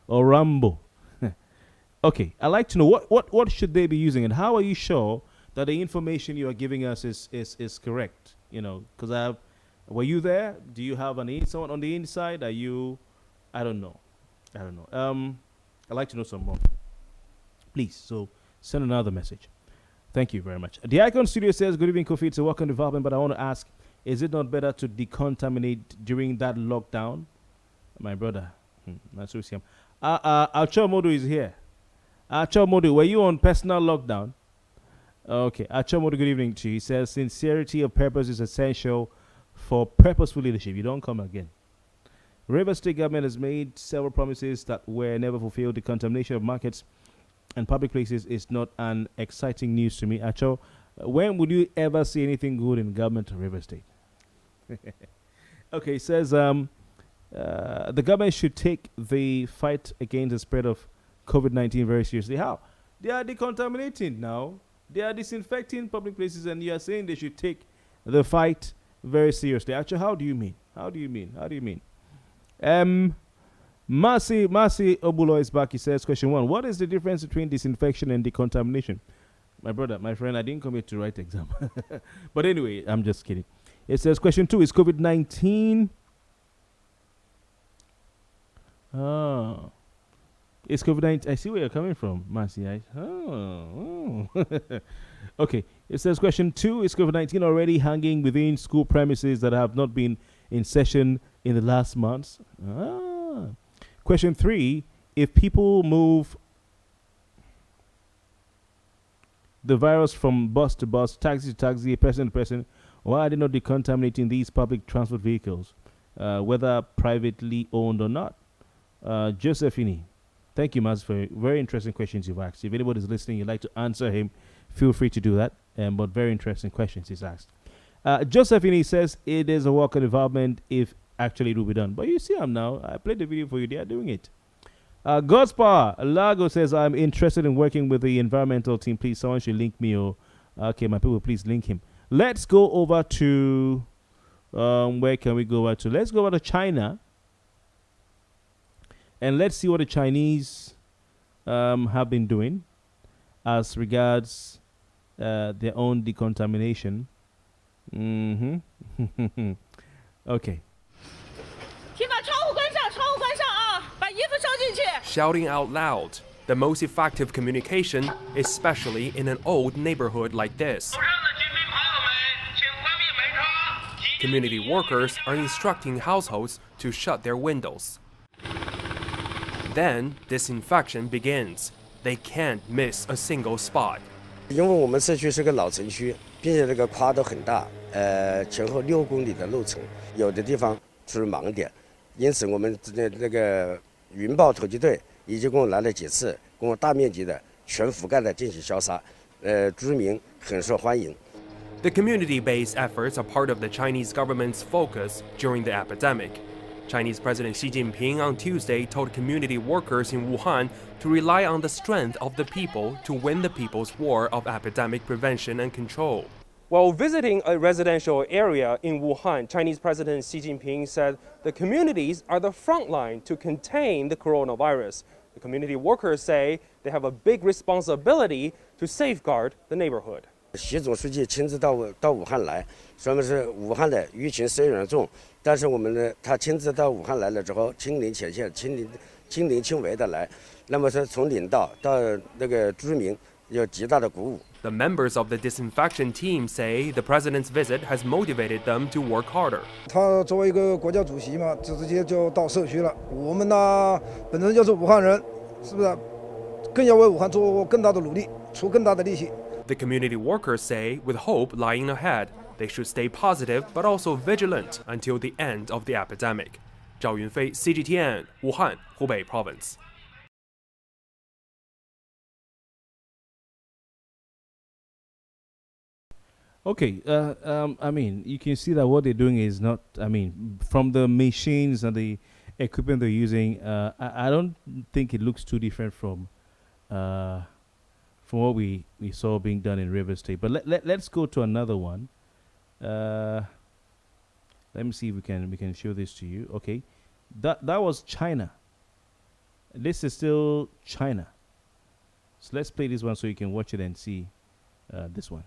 or Rambo? Okay, I'd like to know what should they be using, and how are you sure that the information you are giving us is correct? Because were you there? Do you have someone on the inside? Are you? I don't know. I'd like to know some more. Please, so send another message. Thank you very much. The Icon Studio says, good evening, Kofi. It's a welcome development, but I want to ask, is it not better to decontaminate during that lockdown? My brother. That's what Acho Modu is here. Acho Modu, were you on personal lockdown? Okay. Acho Modu, good evening to you. He says, sincerity of purpose is essential for purposeful leadership. You don't come again. River State government has made several promises that were never fulfilled. The contamination of markets and public places is not an exciting news to me. Acho, when would you ever see anything good in government of River State? Okay, it says the government should take the fight against the spread of COVID-19 very seriously. How? They are decontaminating now. They are disinfecting public places, and you are saying they should take the fight very seriously. Actually, how do you mean? How do you mean? How do you mean? Mercy Obuah is back. He says, question 1, what is the difference between disinfection and decontamination? My brother, my friend, I didn't come here to write exam. But anyway, I'm just kidding. It says, question 2, is COVID-19... It's COVID-19. I see where you're coming from, Marcy. Okay. It says, question 2, is COVID-19 already hanging within school premises that have not been in session in the last months? Question 3, if people move the virus from bus to bus, taxi to taxi, person to person, why are they not decontaminating these public transport vehicles, whether privately owned or not? Josephine, thank you, Maz, for very interesting questions you've asked. If anybody's listening, you'd like to answer him, feel free to do that. But very interesting questions he's asked. Josephine says it is a work on involvement if actually it will be done. But you see them now. I played the video for you. They are doing it. God's Power Lago says, I'm interested in working with the environmental team. Please, someone should link me. Okay, my people, please link him. Let's go over to... where can we go over to? Let's go over to China. And let's see what the Chinese have been doing as regards their own decontamination. Okay. Shouting out loud, the most effective communication, especially in an old neighborhood like this. Community workers are instructing households to shut their windows. Then disinfection begins. They can't miss a single spot. 因为我们社区是个老城区，并且这个跨度很大，前后6公里的路程，有的地方出盲点，因此我们那个云豹突击队已经给我来了几次，给我大面积的全覆盖的进行消杀，居民很受欢迎。 The community-based efforts are part of the Chinese government's focus during the epidemic. Chinese President Xi Jinping on Tuesday told community workers in Wuhan to rely on the strength of the people to win the people's war of epidemic prevention and control. While visiting a residential area in Wuhan, Chinese President Xi Jinping said the communities are the front line to contain the coronavirus. The community workers say they have a big responsibility to safeguard the neighborhood. 习总书记亲自到武汉来，说明是武汉的疫情虽然重，但是我们呢，他亲自到武汉来了之后，亲临前线，亲临亲为的来，那么是从领导到那个居民有极大的鼓舞。 The members of the disinfection team say the president's visit has motivated them to work harder. 他作为一个国家主席嘛，就直接就到社区了。我们呢，本身就是武汉人，是不是？更要为武汉做更大的努力，出更大的力气。 The community workers say, with hope lying ahead, they should stay positive but also vigilant until the end of the epidemic. 赵云飞 CGTN 武汉湖北 Province. Okay, I mean, you can see that what they're doing is not, I mean, from the machines and the equipment they're using, I don't think it looks too different from what we saw being done in River State. But let's go to another one. Let me see if we can show this to you. Okay, that was China. This is still China. So let's play this one so you can watch it and see this one.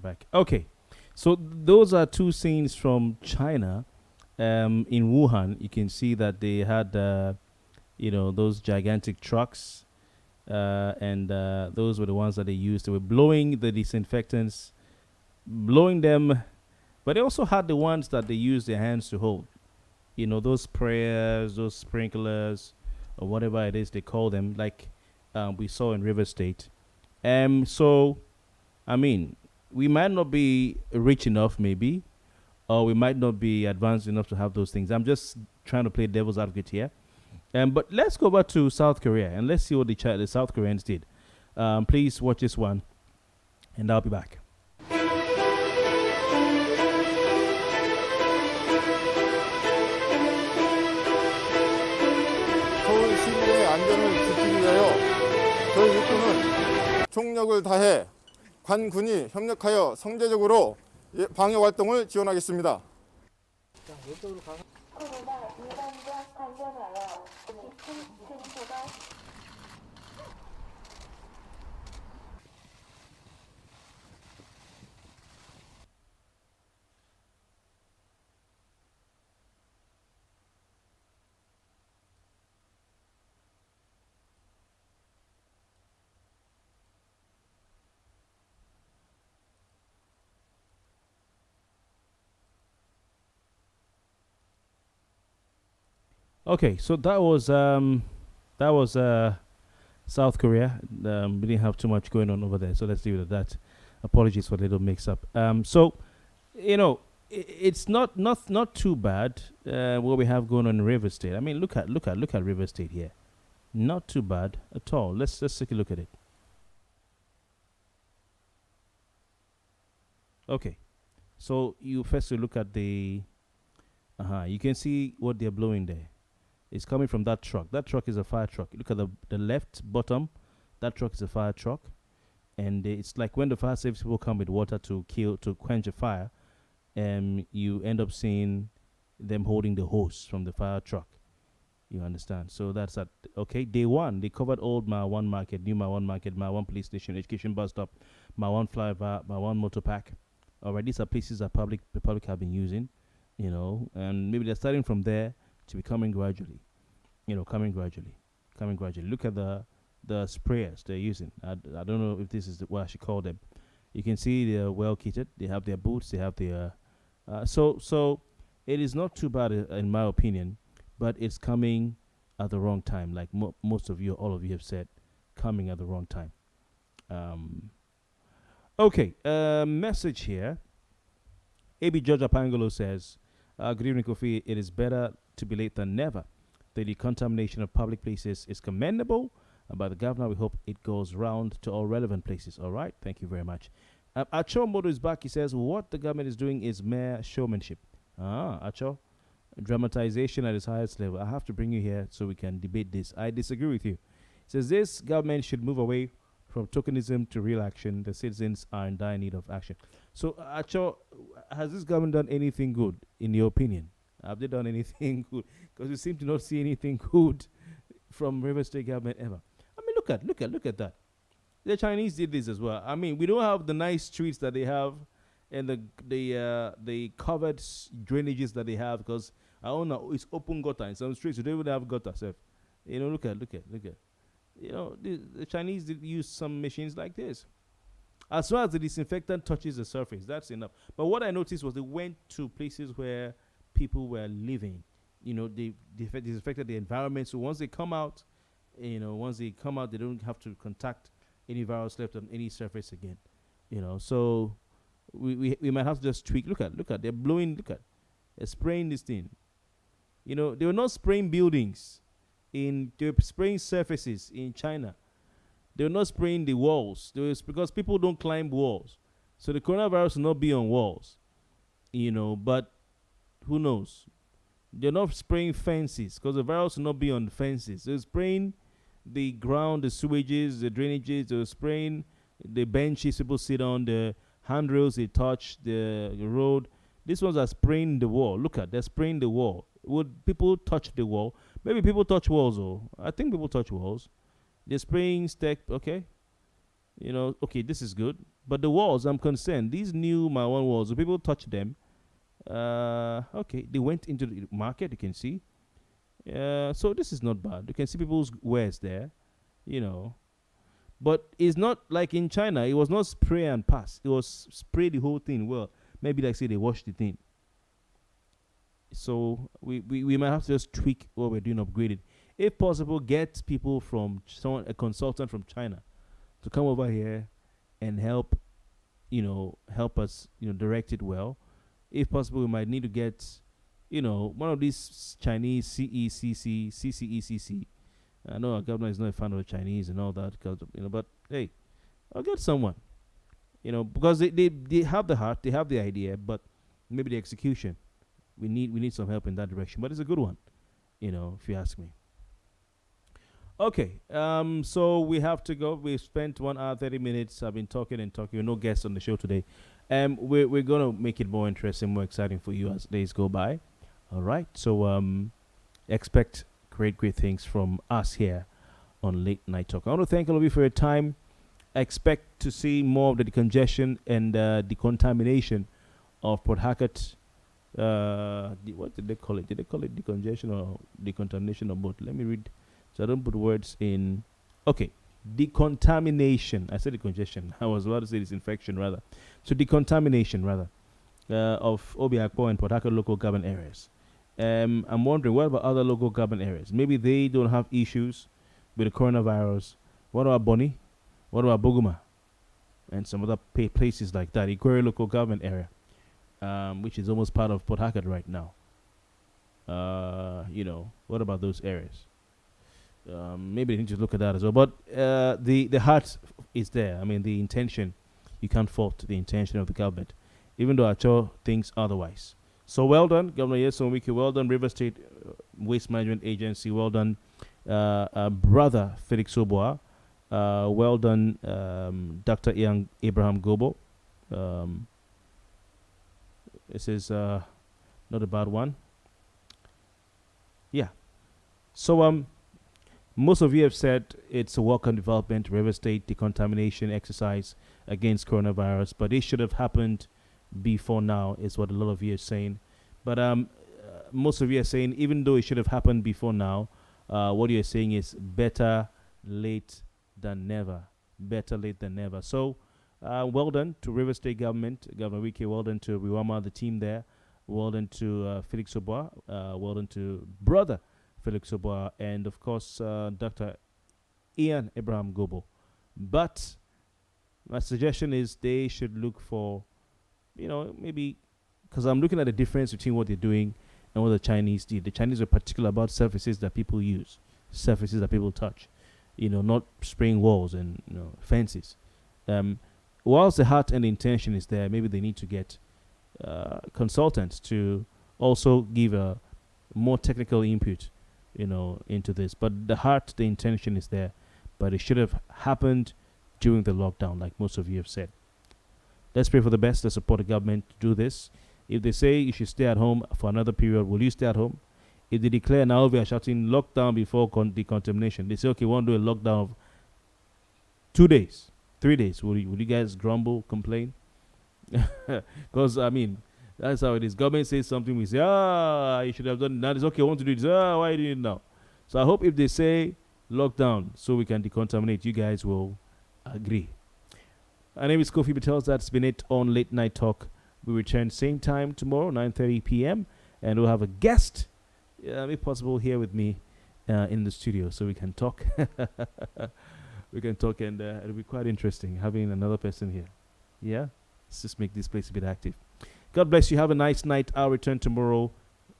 back. Okay. So those are two scenes from China. In Wuhan, you can see that they had, those gigantic trucks, and those were the ones that they used. They were blowing the disinfectants, blowing them, but they also had the ones that they used their hands to hold. Those sprayers, those sprinklers, or whatever it is they call them, like we saw in River State. So, I mean, we might not be rich enough, maybe, or we might not be advanced enough to have those things. I'm just trying to play devil's advocate here. But let's go back to South Korea and let's see what the South Koreans did. Please watch this one, and I'll be back. 서울 시민의 안전을 지키기 위하여 저희 육군은 총력을 다해 관군이 협력하여 성제적으로 방역 활동을 지원하겠습니다. Okay, so that was South Korea. We didn't have too much going on over there, so let's leave it at that. Apologies for the little mix-up. So it's not too bad what we have going on in River State. I mean, look at River State here. Not too bad at all. Let's take a look at it. Okay, so you first look at the. You can see what they're blowing there. It's coming from that truck. That truck is a fire truck. Look at the left bottom. That truck is a fire truck. And it's like when the fire service people come with water to quench a fire, you end up seeing them holding the hose from the fire truck. You understand? So that's at, okay, day one. They covered old Ma 1 market, new Ma 1 market, Ma 1 police station, education bus stop, Ma 1 flyover, Ma 1 motor park. All right, these are places that the public have been using, and maybe they're starting from there to be coming gradually, coming gradually. Look at the sprayers they're using. I don't know if this is what I should call them. You can see they're well kitted. They have their boots. They have their so it is not too bad in my opinion, but it's coming at the wrong time. Like most of you, all of you have said, coming at the wrong time. Okay, message here. AB George Apangolo says, good evening, Kofi. It is better to be late than never. The decontamination of public places is commendable. By the governor, we hope it goes round to all relevant places. All right, thank you very much. Acho Modo is back. He says, what the government is doing is mere showmanship. Acho, dramatization at its highest level. I have to bring you here so we can debate this. I disagree with you. He says, this government should move away from tokenism to real action. The citizens are in dire need of action. So, Acho, has this government done anything good, in your opinion? Have they done anything good? Because we seem to not see anything good from River State government ever. I mean, look at that. The Chinese did this as well. I mean, we don't have the nice streets that they have, and the covered drainages that they have, because I don't know, it's open gutter in some streets. You don't even have gutter. So, look at. The Chinese did use some machines like this. As far as the disinfectant touches the surface, that's enough. But what I noticed was they went to places where people were living. They disinfected the environment. So once they come out, they don't have to contact any virus left on any surface again. So we might have to just tweak. Look at they're blowing. They're spraying this thing. They were not spraying buildings. They were spraying surfaces in China. They were not spraying the walls. Because people don't climb walls. So the coronavirus will not be on walls. But who knows? They're not spraying fences because the virus will not be on the fences. They're spraying the ground, the sewages, the drainages. They're spraying the benches people sit on, the handrails they touch, the road. These ones are spraying the wall. They're spraying the wall. Would people touch the wall? Maybe people touch walls, though. I think people touch walls. They're spraying okay. Okay, this is good. But the walls, I'm concerned. These new My One walls, if people touch them, okay, they went into the market, you can see. So this is not bad. You can see people's wares there, But it's not like in China. It was not spray and pass. It was spray the whole thing. Well, maybe like say they wash the thing. So we might have to just tweak what we're doing, upgrade it. If possible, get people from a consultant from China to come over here and help us, direct it well. If possible, we might need to get, one of these Chinese CCECC. I know our governor is not a fan of the Chinese and all that, but hey, I'll get someone, because they have the heart, they have the idea, but maybe the execution, we need some help in that direction. But it's a good one, if you ask me. Okay, so we have to go. We've spent 1 hour 30 minutes. I've been talking and talking. No guests on the show today. We're gonna make it more interesting, more exciting for you as days go by. All right, so expect great things from us here on Late Night Talk. I want to thank all of you for your time. I expect to see more of the decongestion and decontamination of Port Harcourt. What did they call it? Did they call it decongestion or decontamination or both? Let me read. So I don't put words in. Okay, decontamination. I said decongestion. I was about to say disinfection rather. So decontamination rather of Obiakpo and Port Harcourt local government areas. I'm wondering, what about other local government areas? Maybe they don't have issues with the coronavirus. What about Bonny? What about Boguma? And some other places like that. Ikwere local government area, which is almost part of Port Harcourt right now. What about those areas? Maybe they need to look at that as well. But the heart is there. I mean, the intention, you can't fault the intention of the government, even though Acho thinks otherwise. So well done, Governor Yeson Wike. Well done, River State Waste Management Agency. Well done, Brother Felix Obuah. Well done, Dr. Abraham Gobo. This is not a bad one. Yeah. So most of you have said it's a welcome development, River State decontamination exercise against coronavirus, but it should have happened before now, is what a lot of you are saying. But most of you are saying, even though it should have happened before now, what you're saying is better late than never. Better late than never. So, well done to River State government, Governor Wike. Well done to Riwama, the team there. Well done to Felix Obuah. Well done to Brother Felix Obuah, and of course Dr. Abraham Gobo. But my suggestion is they should look for, maybe, because I'm looking at the difference between what they're doing and what the Chinese did. The Chinese are particular about surfaces that people use, surfaces that people touch, not spraying walls and fences. Whilst the heart and the intention is there, maybe they need to get consultants to also give a more technical input into this. But the heart, the intention is there, but it should have happened during the lockdown, like most of you have said. Let's pray for the best. Let's support the government to do this. If they say you should stay at home for another period, will you stay at home? If they declare now we are shouting lockdown before decontamination, they say, okay, we want to do a lockdown of 2 days, 3 days. Will you guys grumble, complain? Because, I mean, that's how it is. Government says something, we say, you should have done that. It's okay, I want to do this. Why are you doing it now? So I hope if they say lockdown so we can decontaminate, you guys will agree. My name is Kofi Bartels. That's been it on Late Night Talk. We return same time tomorrow, 9:30 p.m. And we'll have a guest, if possible, here with me in the studio so we can talk. We can talk, and it'll be quite interesting having another person here. Yeah? Let's just make this place a bit active. God bless you. Have a nice night. I'll return tomorrow.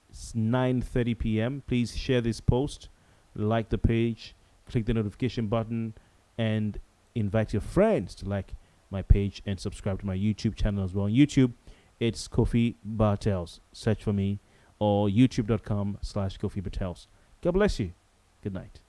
It's 9:30 p.m. Please share this post, like the page, click the notification button, and invite your friends to like my page and subscribe to my YouTube channel as well. On YouTube, it's Kofi Bartels. Search for me, or youtube.com/Kofi Bartels. God bless you. Good night.